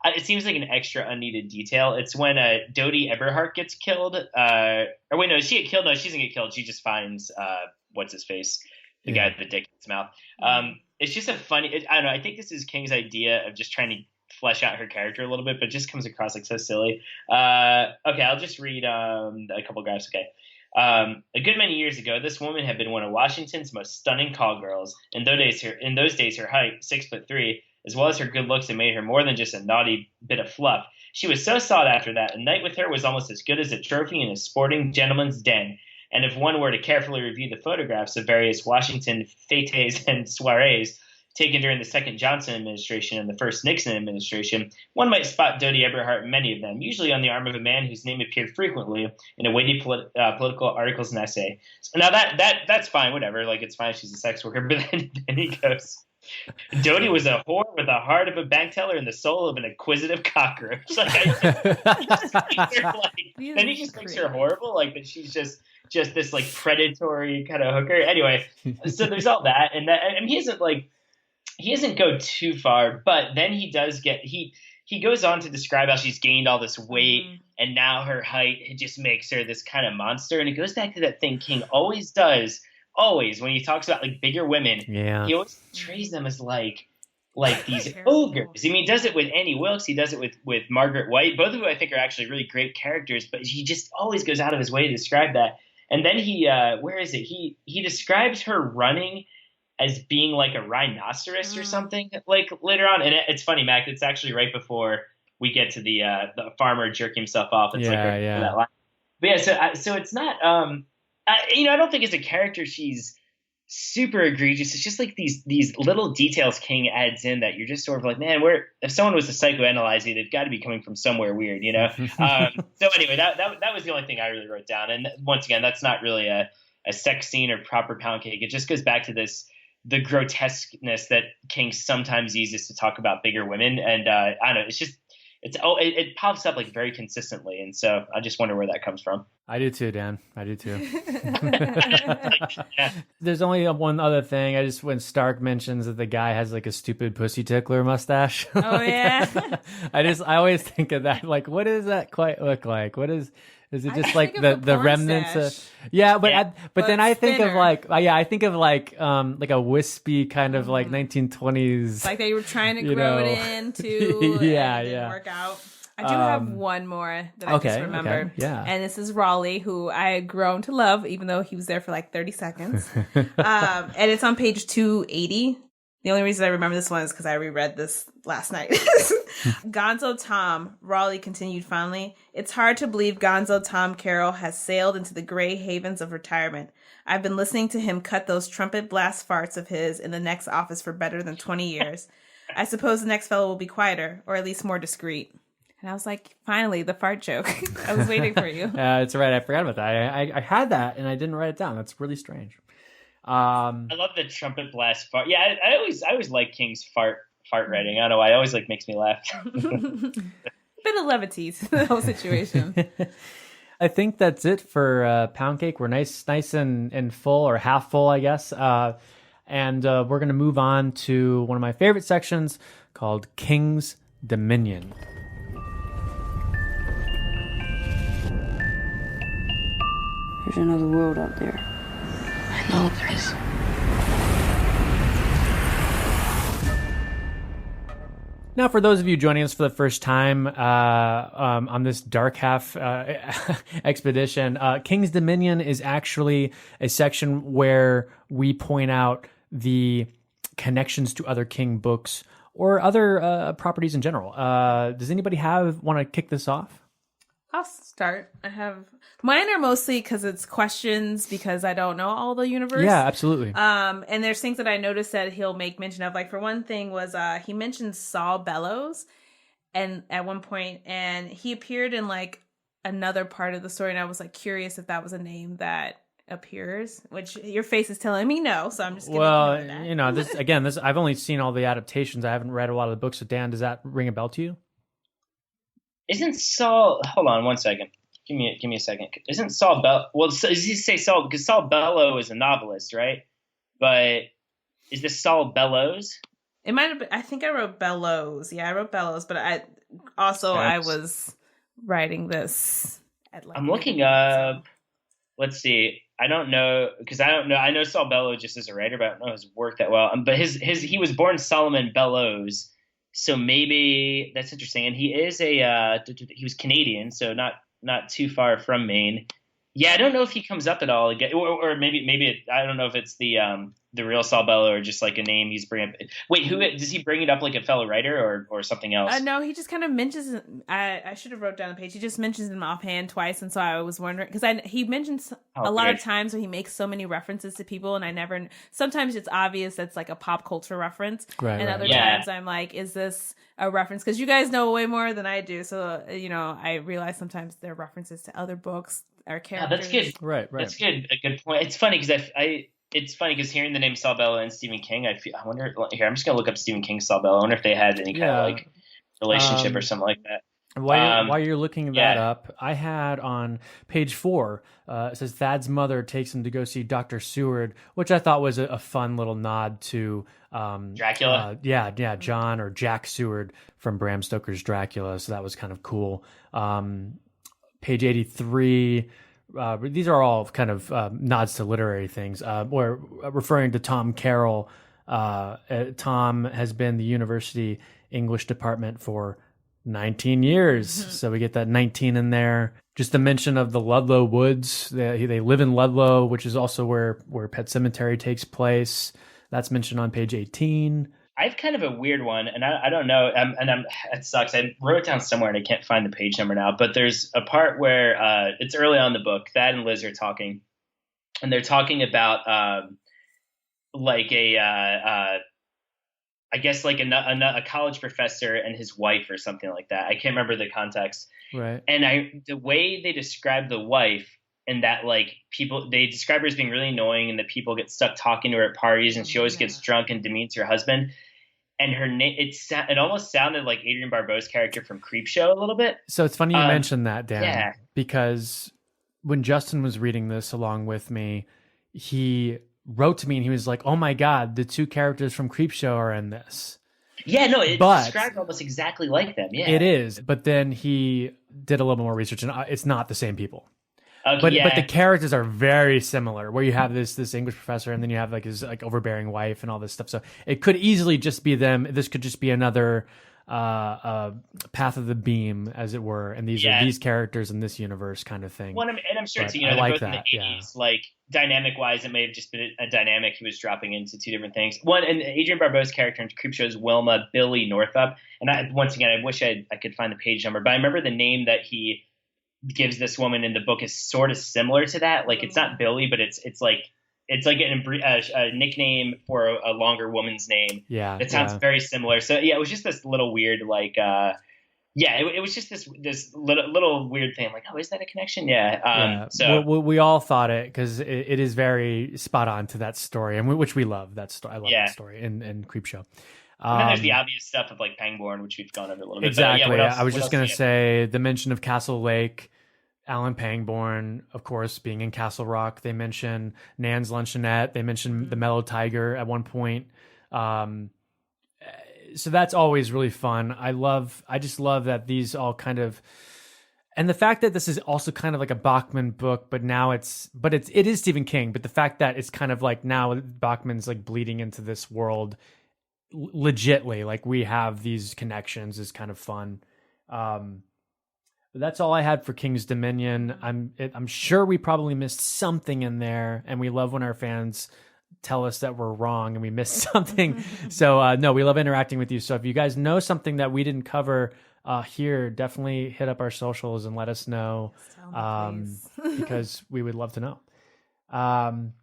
it seems like an extra unneeded detail. It's when Dodie Eberhardt gets killed. Or wait, no, does she get killed? No, she doesn't get killed. She just finds what's his face, the guy with the dick in his mouth. It's just a funny. I don't know. I think this is King's idea of just trying to flesh out her character a little bit, but it just comes across like so silly. Okay, I'll just read a couple graphs. Okay. A good many years ago, this woman had been one of Washington's most stunning call girls. In those days, her height, 6'3", as well as her good looks, had made her more than just a naughty bit of fluff. She was so sought after that a night with her was almost as good as a trophy in a sporting gentleman's den. And if one were to carefully review the photographs of various Washington fêtes and soirees taken during the second Johnson administration and the first Nixon administration, one might spot Dodie Eberhardt in many of them, usually on the arm of a man whose name appeared frequently in a weighty political articles and essay. So now that's fine, whatever. Like, it's fine if she's a sex worker. But then he goes, Dodie was a whore with the heart of a bank teller and the soul of an inquisitive cockroach. Like, then he just makes her horrible, like that she's just this like predatory kind of hooker. Anyway, so there's all that, and he doesn't go too far, but then he does get he goes on to describe how she's gained all this weight, and now her height, it just makes her this kind of monster. And it goes back to that thing King always does, when he talks about like bigger women. Yeah, he always portrays them as like these ogres. I mean, he does it with Annie Wilkes, he does it with Margaret White, both of whom I think are actually really great characters, but he just always goes out of his way to describe that. And then he where is it? He describes her running as being like a rhinoceros or something, like later on. And it's funny, Mac, it's actually right before we get to the farmer jerking himself off. It's that line. But yeah, so it's not, I don't think as a character she's super egregious. It's just like these little details King adds in that you're just sort of like, man, if someone was to psychoanalyze it, they've got to be coming from somewhere weird, you know? So anyway, that was the only thing I really wrote down. And once again, that's not really a sex scene or proper pound cake. It just goes back to the grotesqueness that King sometimes uses to talk about bigger women. And I don't know, it pops up like very consistently. And so I just wonder where that comes from. I do too, Dan. I do too. There's only one other thing. When Stark mentions that the guy has like a stupid pussy tickler mustache. Oh yeah. I always think of that. Like, what does that quite look like? Is it just like the remnants of, but then I think of I think of like a wispy kind of like 1920s, like they were trying to grow it into, didn't work out. I do have one more that I just remembered. Okay. Yeah. And this is Raleigh, who I had grown to love, even though he was there for like 30 seconds. And it's on page 280. The only reason I remember this one is because I reread this last night. Gonzo Tom, Raleigh continued fondly. It's hard to believe Gonzo Tom Carroll has sailed into the gray havens of retirement. I've been listening to him cut those trumpet blast farts of his in the next office for better than 20 years. I suppose the next fellow will be quieter, or at least more discreet. And I was like, finally, the fart joke. I was waiting for you. It's right. I forgot about that. I had that and I didn't write it down. That's really strange. I love the trumpet blast fart. Yeah, I always like King's fart writing. I don't know why. It always like makes me laugh. Bit of levity to the whole situation. I think that's it for Pound Cake. We're nice and full, or half full, I guess. And we're going to move on to one of my favorite sections called King's Dominion. There's another world out there. I know there is. Now, for those of you joining us for the first time on this Dark Half expedition, King's Dominion is actually a section where we point out the connections to other King books or other properties in general. Does anybody want to kick this off? I'll start. Mine are mostly because it's questions, because I don't know all the universe. Yeah, absolutely. And there's things that I noticed that he'll make mention of. Like, for one thing was he mentioned Saul Bellows and at one point, and he appeared in like another part of the story, and I was like curious if that was a name that appears, which your face is telling me no, so I'm just gonna ignore that. This I've only seen all the adaptations. I haven't read a lot of the books. So Dan, does that ring a bell to you? Isn't Saul... Hold on one second. Give me a second. Isn't Saul Bellow? Well, does he say Saul? Because Saul Bellow is a novelist, right? But is this Saul Bellows? It might have been. I think I wrote Bellows. Yeah, I wrote Bellows, but I was writing this. I'm looking up. Let's see. I don't know because I don't know. I know Saul Bellows just as a writer, but I don't know his work that well. But he was born Solomon Bellows, so maybe that's interesting. And he is he was Canadian, so not too far from Maine. Yeah, I don't know if he comes up at all again, or maybe I don't know if it's the real Saul Bellow or just like a name he's bringing up. Wait, who does he bring it up like a fellow writer or something else? No, he just kind of mentions. I should have wrote down the page. He just mentions him offhand twice, and so I was wondering because he mentions a lot of times where he makes so many references to people, and I never. Sometimes it's obvious that's like a pop culture reference, right, and other times I'm like, is this a reference? Because you guys know way more than I do, so I realize sometimes there are references to other books or characters. Yeah, that's good. Right. That's good. A good point. It's funny because it's funny because hearing the name Saul Bellow and Stephen King, I wonder. Here, I'm just gonna look up Stephen King Saul Bellow. I wonder if they had any kind of like relationship or something like that. While you're looking that up, I had on page 4. It says Thad's mother takes him to go see Dr. Seward, which I thought was a fun little nod to Dracula. John or Jack Seward from Bram Stoker's Dracula. So that was kind of cool. Page 83. These are all kind of nods to literary things. Or referring to Tom Carroll. Tom has been the university English department for 19 years. So we get that 19 in there. Just the mention of the Ludlow Woods. They live in Ludlow, which is also where Pet Sematary takes place. That's mentioned on page 18. I have kind of a weird one, and I don't know, it sucks. I wrote it down somewhere, and I can't find the page number now, but there's a part where it's early on in the book. Thad and Liz are talking, and they're talking about I guess like a college professor and his wife or something like that. I can't remember the context. Right. And the way they describe the wife and that like they describe her as being really annoying and that people get stuck talking to her at parties and she always gets drunk and demeans her husband. And her name, it almost sounded like Adrienne Barbeau's character from Creepshow a little bit. So it's funny you mentioned that, Dan. Yeah. Because when Justin was reading this along with me, he wrote to me and he was like, "Oh my God, the two characters from Creepshow are in this." Yeah, no, it's described almost exactly like them. Yeah, it is. But then he did a little more research, and it's not the same people. Okay, but the characters are very similar. Where you have this English professor, and then you have like his like overbearing wife and all this stuff. So it could easily just be them. This could just be another path of the beam, as it were. And these are these characters in this universe, kind of thing. Well, and I'm sure it's I like that. In the 80s, like dynamic wise, it may have just been a dynamic he was dropping into two different things. One, and Adrienne Barbeau's character in Creepshow is Wilma Billy Northup. And once again, I wish I could find the page number, but I remember the name that he gives this woman in the book is sort of similar to that. Like it's not Billy, but it's like a nickname for a longer woman's name. Yeah, it sounds very similar. So yeah, it was just this little weird like. It was just this little weird thing. I'm like, oh, is that a connection? Yeah. So we all thought it because it is very spot on to that story, and which we love that story. I love that story in Creepshow. And then there's the obvious stuff of like Pangborn, which we've gone over a little bit. Exactly. But, I was just going to say the mention of Castle Lake, Alan Pangborn, of course, being in Castle Rock. They mention Nan's Luncheonette. They mention the Mellow Tiger at one point. So that's always really fun. I just love that these all kind of, and the fact that this is also kind of like a Bachman book, but now it is Stephen King. But the fact that it's kind of like now Bachman's like bleeding into this world legitly, like we have these connections, is kind of fun. That's all I had for King's Dominion. I'm sure we probably missed something in there, and we love when our fans tell us that we're wrong and we missed something. So no, we love interacting with you. So if you guys know something that we didn't cover here, definitely hit up our socials and let us know, because we would love to know.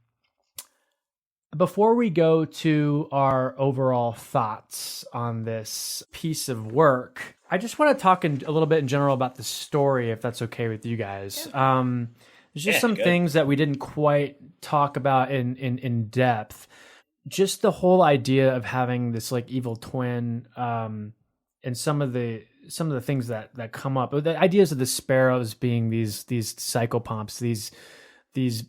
Before we go to our overall thoughts on this piece of work, I just want to talk a little bit in general about the story, if that's okay with you guys. There's just some things that we didn't quite talk about in depth. Just the whole idea of having this like evil twin, and some of the some of the things that come up, the ideas of the sparrows being these psychopomps, these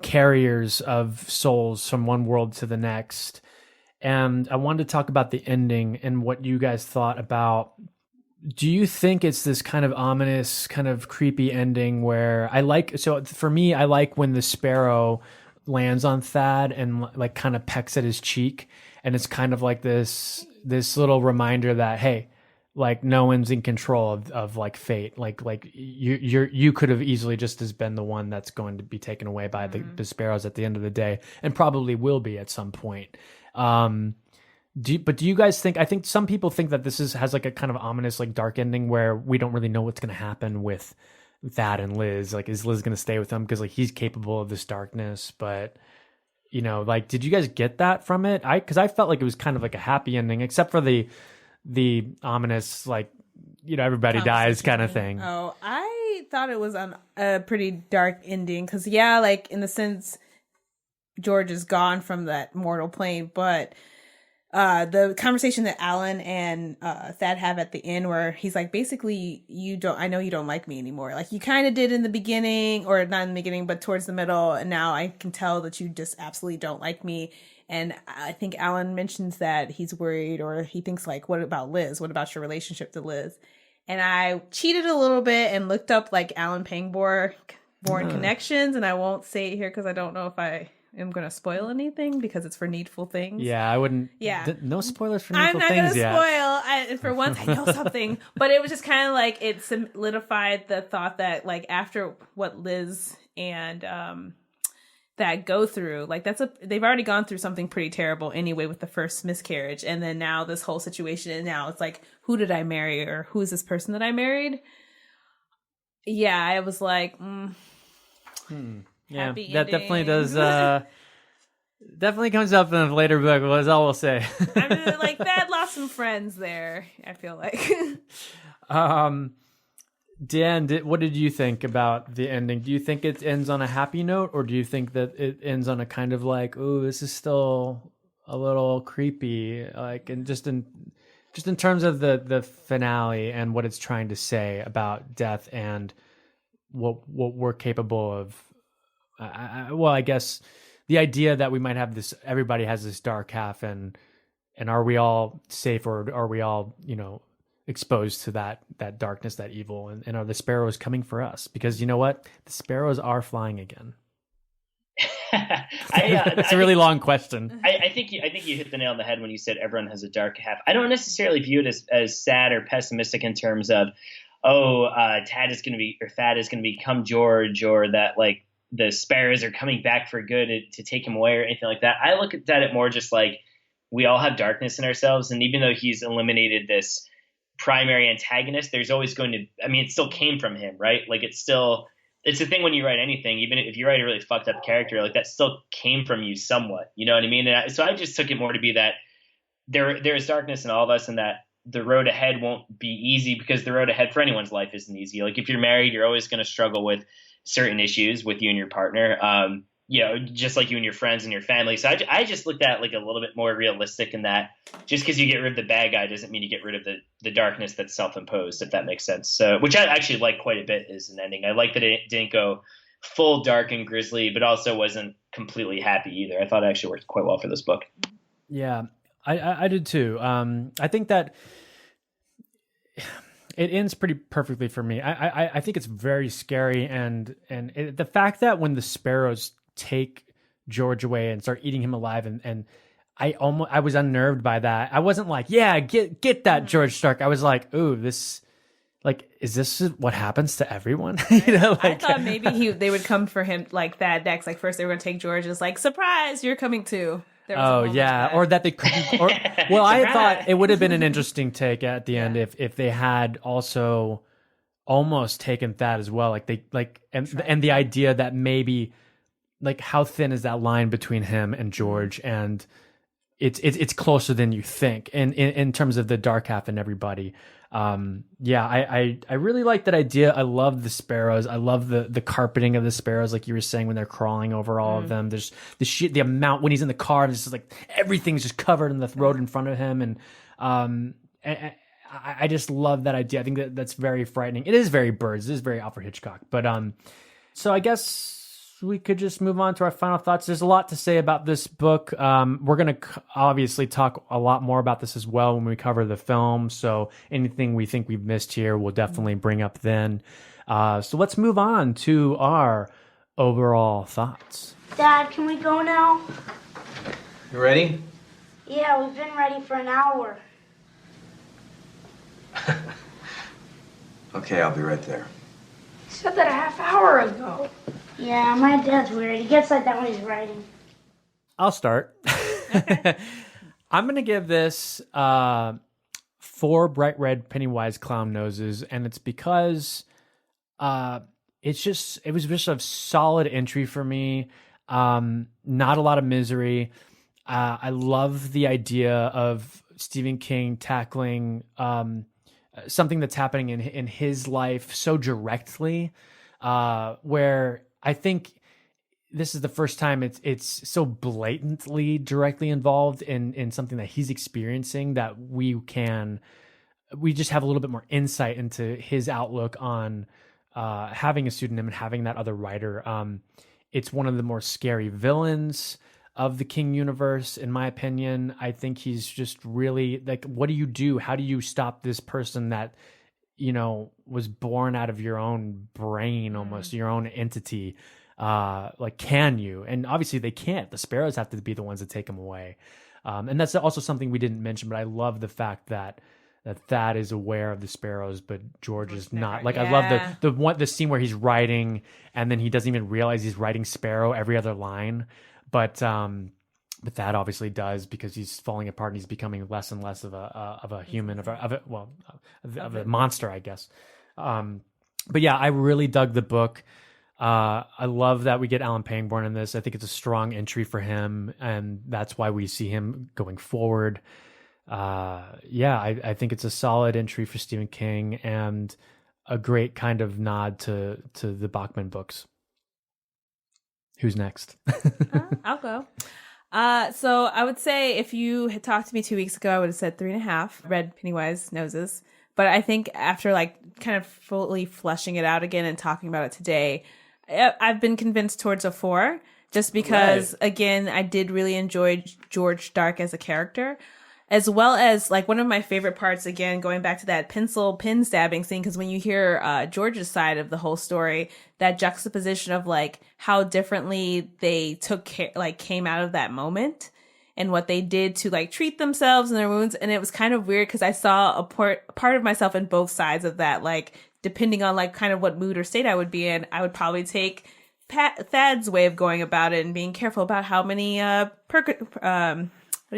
carriers of souls from one world to the next. And I wanted to talk about the ending and what you guys thought about. Do you think it's this kind of ominous, kind of creepy ending where for me, I like when the sparrow lands on Thad and like kind of pecks at his cheek, and it's kind of like this little reminder that, hey, like no one's in control of like fate. Like you could have easily just as been the one that's going to be taken away by the sparrows at the end of the day, and probably will be at some point. Do you guys think? I think some people think that this has like a kind of ominous, like dark ending where we don't really know what's going to happen with Thad and Liz. Like, is Liz going to stay with him because like he's capable of this darkness? But like, did you guys get that from it? Because I felt like it was kind of like a happy ending, except for the ominous, like, everybody dies kind of thing. Oh, I thought it was a pretty dark ending because like in the sense George is gone from that mortal plane, but the conversation that Alan and Thad have at the end where he's like, basically, I know you don't like me anymore. Like you kind of did in the beginning, or not in the beginning, but towards the middle. And now I can tell that you just absolutely don't like me. And I think Alan mentions that he's worried, or he thinks like, what about Liz? What about your relationship to Liz? And I cheated a little bit and looked up like Alan Pangborn connections. And I won't say it here because I don't know if I am going to spoil anything because it's for Needful Things. Yeah, I wouldn't. Yeah. No spoilers for Needful Things. I'm not going to spoil. For once, I know something. But it was just kind of like it solidified the thought that like after what Liz and that go through, like they've already gone through something pretty terrible anyway with the first miscarriage. And then now this whole situation. And now it's like, who did I marry? Or who is this person that I married? Yeah, I was like, Yeah, happy that ending. definitely does. Definitely comes up in a later book. That's all we'll say. I'm just like that. Lost some friends there. I feel like. Dan, what did you think about the ending? Do you think it ends on a happy note, or do you think that it ends on a kind of like, oh, this is still a little creepy, like, and just in terms of the finale and what it's trying to say about death and what we're capable of. I guess the idea that we might have this, everybody has this dark half, and are we all safe, or are we all, exposed to that darkness, that evil, and are the sparrows coming for us? Because you know what? The sparrows are flying again. It's a really long question. I think you hit the nail on the head when you said everyone has a dark half. I don't necessarily view it as sad or pessimistic in terms of, Thad is going to become George, or that like the sparrows are coming back for good to take him away or anything like that. I look at it more just like we all have darkness in ourselves. And even though he's eliminated this primary antagonist, there's always going to, it still came from him, right? Like it's the thing when you write anything, even if you write a really fucked up character, like that still came from you somewhat, you know what I mean? And so I just took it more to be that there is darkness in all of us, and that the road ahead won't be easy, because the road ahead for anyone's life isn't easy. Like if you're married, you're always going to struggle with certain issues with you and your partner, just like you and your friends and your family. So I just looked at it like a little bit more realistic in that just because you get rid of the bad guy doesn't mean you get rid of the darkness that's self-imposed, if that makes sense. So, which I actually like quite a bit as an ending. I like that it didn't go full dark and grisly, but also wasn't completely happy either. I thought it actually worked quite well for this book. Yeah, I did too. I think that it ends pretty perfectly for me. I think it's very scary, and the fact that when the sparrows take George away and start eating him alive, and I was unnerved by that. I wasn't like, yeah, get that George Stark. I was like, ooh, is this what happens to everyone? I thought maybe they would come for him like that next. Like first they were gonna take George, it's like, surprise, you're coming too. Oh yeah, or that they couldn't. Or well, I thought it would have been an interesting take at the end if they had also almost taken that as well. And the idea that maybe like how thin is that line between him and George, and it's closer than you think in terms of the dark half and everybody. I really like that idea. I love the sparrows. I love the carpeting of the sparrows, like you were saying, when they're crawling over all of them. There's the amount when he's in the car, and it's just like everything's just covered in the road in front of him. And I just love that idea. I think that's very frightening. It is very Birds. It is very Alfred Hitchcock. But so I guess we could just move on to our final thoughts. There's a lot to say about this book. We're going to obviously talk a lot more about this as well when we cover the film. So anything we think we've missed here, we'll definitely bring up then. So let's move on to our overall thoughts. Dad, can we go now? You ready? Yeah, we've been ready for an hour. Okay, I'll be right there. You said that a half hour ago. Yeah, my dad's weird. He gets like that when he's writing. I'll start. I'm going to give this 4 bright red Pennywise clown noses, and it's because it was just a solid entry for me. Not a lot of misery. I love the idea of Stephen King tackling something that's happening in his life so directly, where I think this is the first time it's so blatantly directly involved in something that he's experiencing that we just have a little bit more insight into his outlook on having a pseudonym and having that other writer. It's one of the more scary villains of the King universe, in my opinion. I think he's just really like, what do you do? How do you stop this person that, was born out of your own brain, almost your own entity? Like, can you? And obviously they can't. The sparrows have to be the ones that take him away. And that's also something we didn't mention, but I love the fact that Thad is aware of the sparrows, but George is not. Like, I love the scene where he's writing and then he doesn't even realize he's writing sparrow every other line. But Thad obviously does, because he's falling apart and he's becoming less and less of a human, of a monster, I guess. But yeah, I really dug the book. I love that we get Alan Pangborn in this. I think it's a strong entry for him, and that's why we see him going forward. I think it's a solid entry for Stephen King and a great kind of nod to the Bachman books. Who's next? I'll go. So I would say if you had talked to me 2 weeks ago, I would have said 3.5 red Pennywise noses. But I think after like kind of fully fleshing it out again and talking about it today, I've been convinced towards a 4, just because, again, I did really enjoy George Dark as a character, as well as like one of my favorite parts, again, going back to that pencil pin stabbing scene, because when you hear George's side of the whole story, that juxtaposition of like how differently they came out of that moment and what they did to like treat themselves and their wounds. And it was kind of weird because I saw a part of myself in both sides of that. Like, depending on like kind of what mood or state I would be in, I would probably take Thad's way of going about it and being careful about how many what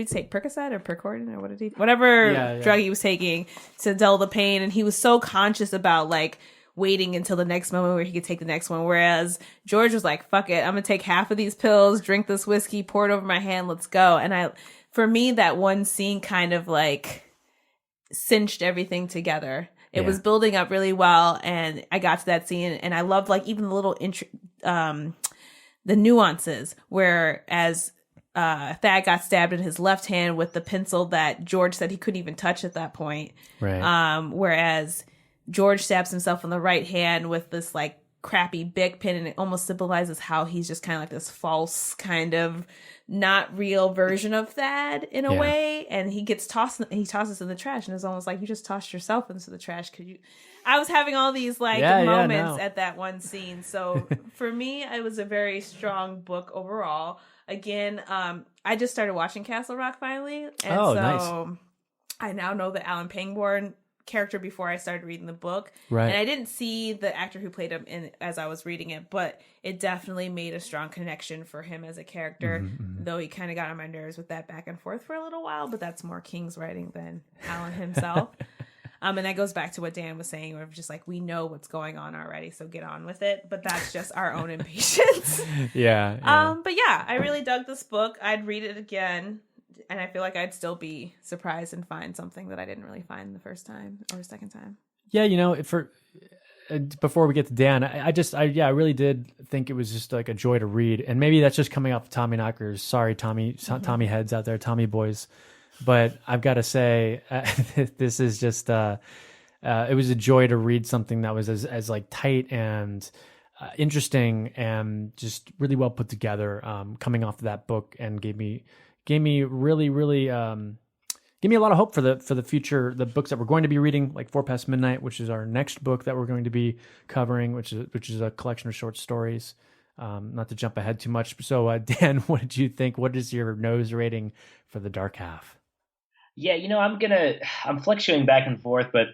did he take? Percocet or Percordin or whatever drug he was taking to dull the pain. And he was so conscious about like waiting until the next moment where he could take the next one. Whereas George was like, fuck it, I'm gonna take half of these pills, drink this whiskey, pour it over my hand, let's go. And for me, that one scene kind of like cinched everything together. It was building up really well, and I got to that scene, and I loved like even the little the nuances, whereas Thad got stabbed in his left hand with the pencil that George said he couldn't even touch at that point. Right. Whereas George stabs himself in the right hand with this like crappy Bic pen, and it almost symbolizes how he's just kind of like this false kind of not real version of Thad in a way. And he gets he tosses in the trash, and it's almost like you just tossed yourself into the trash. I was having all these like moments at that one scene. So for me, it was a very strong book overall. Again, I just started watching Castle Rock finally. And nice. I now know the Alan Pangborn character before I started reading the book. Right. And I didn't see the actor who played him as I was reading it, but it definitely made a strong connection for him as a character, though he kind of got on my nerves with that back and forth for a little while, but that's more King's writing than Alan himself. And that goes back to what Dan was saying, where just like, we know what's going on already, so get on with it. But that's just our own impatience. But yeah, I really dug this book. I'd read it again, and I feel like I'd still be surprised and find something that I didn't really find the first time or the second time. Yeah, before we get to Dan, I really did think it was just like a joy to read, and maybe that's just coming off of Tommy knockers. Sorry, Tommy heads out there, Tommy boys. But I've got to say, this is just it was a joy to read something that was as like tight and interesting and just really well put together. Coming off of that book, and gave me really give me a lot of hope for the future, the books that we're going to be reading, like 4 Past Midnight, which is our next book that we're going to be covering, which is a collection of short stories. Not to jump ahead too much. So, Dan, what did you think? What is your nose rating for The Dark Half? Yeah, I'm fluctuating back and forth, but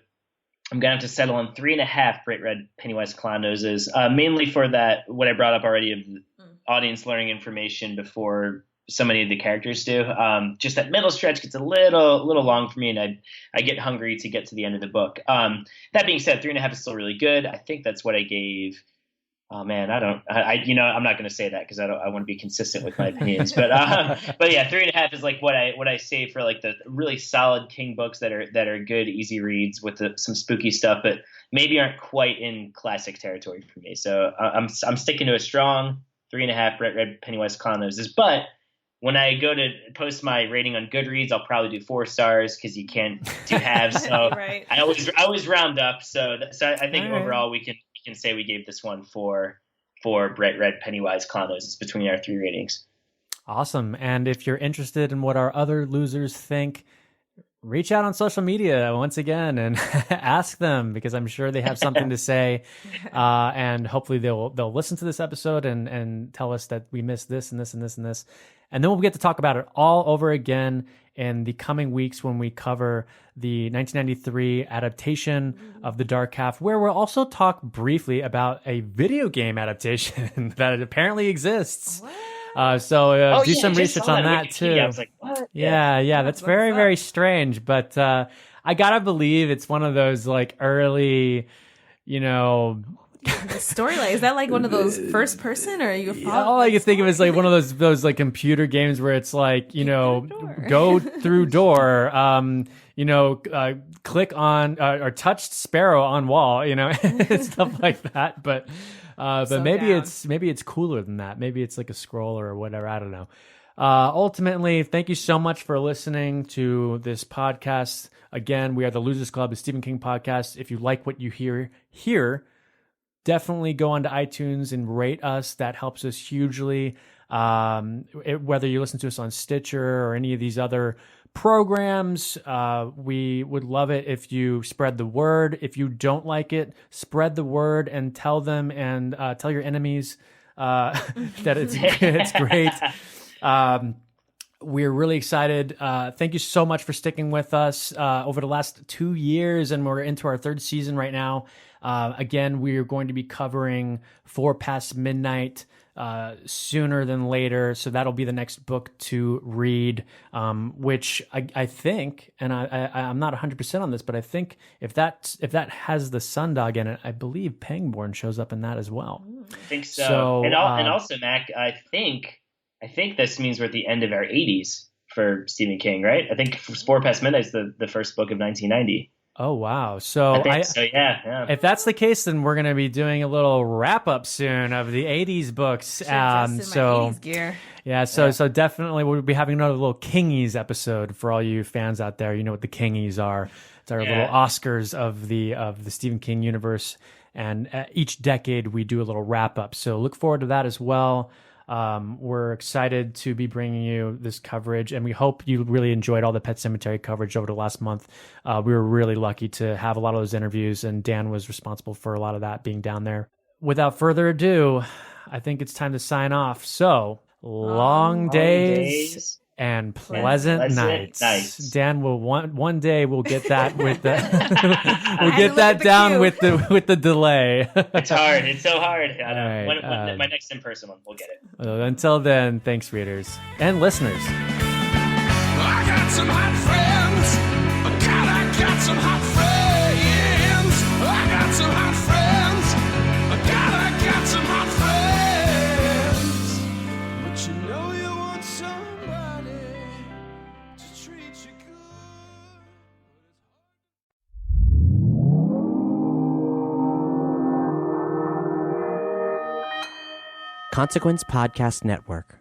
I'm going to have to settle on 3.5 bright red Pennywise clown noses, mainly for that, what I brought up already of the audience learning information before so many of the characters do. Just that middle stretch gets a little long for me, and I get hungry to get to the end of the book. That being said, 3.5 is still really good. I think that's what I gave. Oh man, I'm not going to say that because I want to be consistent with my opinions, but yeah, 3.5 is like what I say for like the really solid King books that are good, easy reads with some spooky stuff, but maybe aren't quite in classic territory for me. So I'm sticking to a strong 3.5 bright red Pennywise clown noses. But when I go to post my rating on Goodreads, I'll probably do 4 stars because you can't do halves. So right. I always round up. So I think overall we can say we gave this one 4 bright red Pennywise clown noses between our 3 ratings. Awesome. And if you're interested in what our other losers think, reach out on social media once again and ask them, because I'm sure they have something to say. And hopefully they'll listen to this episode and tell us that we missed this and this and this and this. And then we'll get to talk about it all over again in the coming weeks when we cover the 1993 adaptation of The Dark Half, where we'll also talk briefly about a video game adaptation that apparently exists. Do some research on that too. I was like, what? Yeah, that's very, very strange. But I gotta believe it's one of those like early, the storyline, is that like one of those first person, or you follow? All I can think of is like one of those like computer games where it's like, go through door, click on or touch sparrow on wall, stuff like that. But maybe it's cooler than that. Maybe it's like a scroll or whatever. I don't know. Ultimately, thank you so much for listening to this podcast. Again, we are the Losers Club, a Stephen King podcast. If you like what you hear here, definitely go onto iTunes and rate us. That helps us hugely. Whether you listen to us on Stitcher or any of these other programs, we would love it if you spread the word. If you don't like it, spread the word and tell them, and tell your enemies that it's great. We're really excited. Thank you so much for sticking with us over the last 2 years, and we're into our 3rd season right now. Again, we're going to be covering 4 Past Midnight sooner than later, so that'll be the next book to read, which I think, and I'm not 100% on this, but I think if that has the Sundog in it, I believe Pangborn shows up in that as well. I think so. And also, Mac, I think this means we're at the end of our 80s for Stephen King, right? I think 4 Past Midnight is the first book of 1990. Oh, wow. So, yeah. If that's the case, then we're going to be doing a little wrap up soon of the 80s books. My 80s gear. Yeah, so definitely we'll be having another little Kingies episode for all you fans out there. You know what the Kingies are. It's our little Oscars of the Stephen King universe. And each decade we do a little wrap up. So look forward to that as well. We're excited to be bringing you this coverage, and we hope you really enjoyed all the Pet Sematary coverage over the last month. We were really lucky to have a lot of those interviews, and Dan was responsible for a lot of that being down there. Without further ado, I think it's time to sign off. So, long days and pleasant nights. Dan will one day we'll get that with the we'll get that down with the delay. It's hard. It's so hard. I know. Right, when my next in-person one, we'll get it. Until then, thanks, readers and listeners. I got some hot friends. God, I got some hot friends. I got some hot friends. God, I got some hot friends. But you know you want somebody to treat you good. Consequence Podcast Network.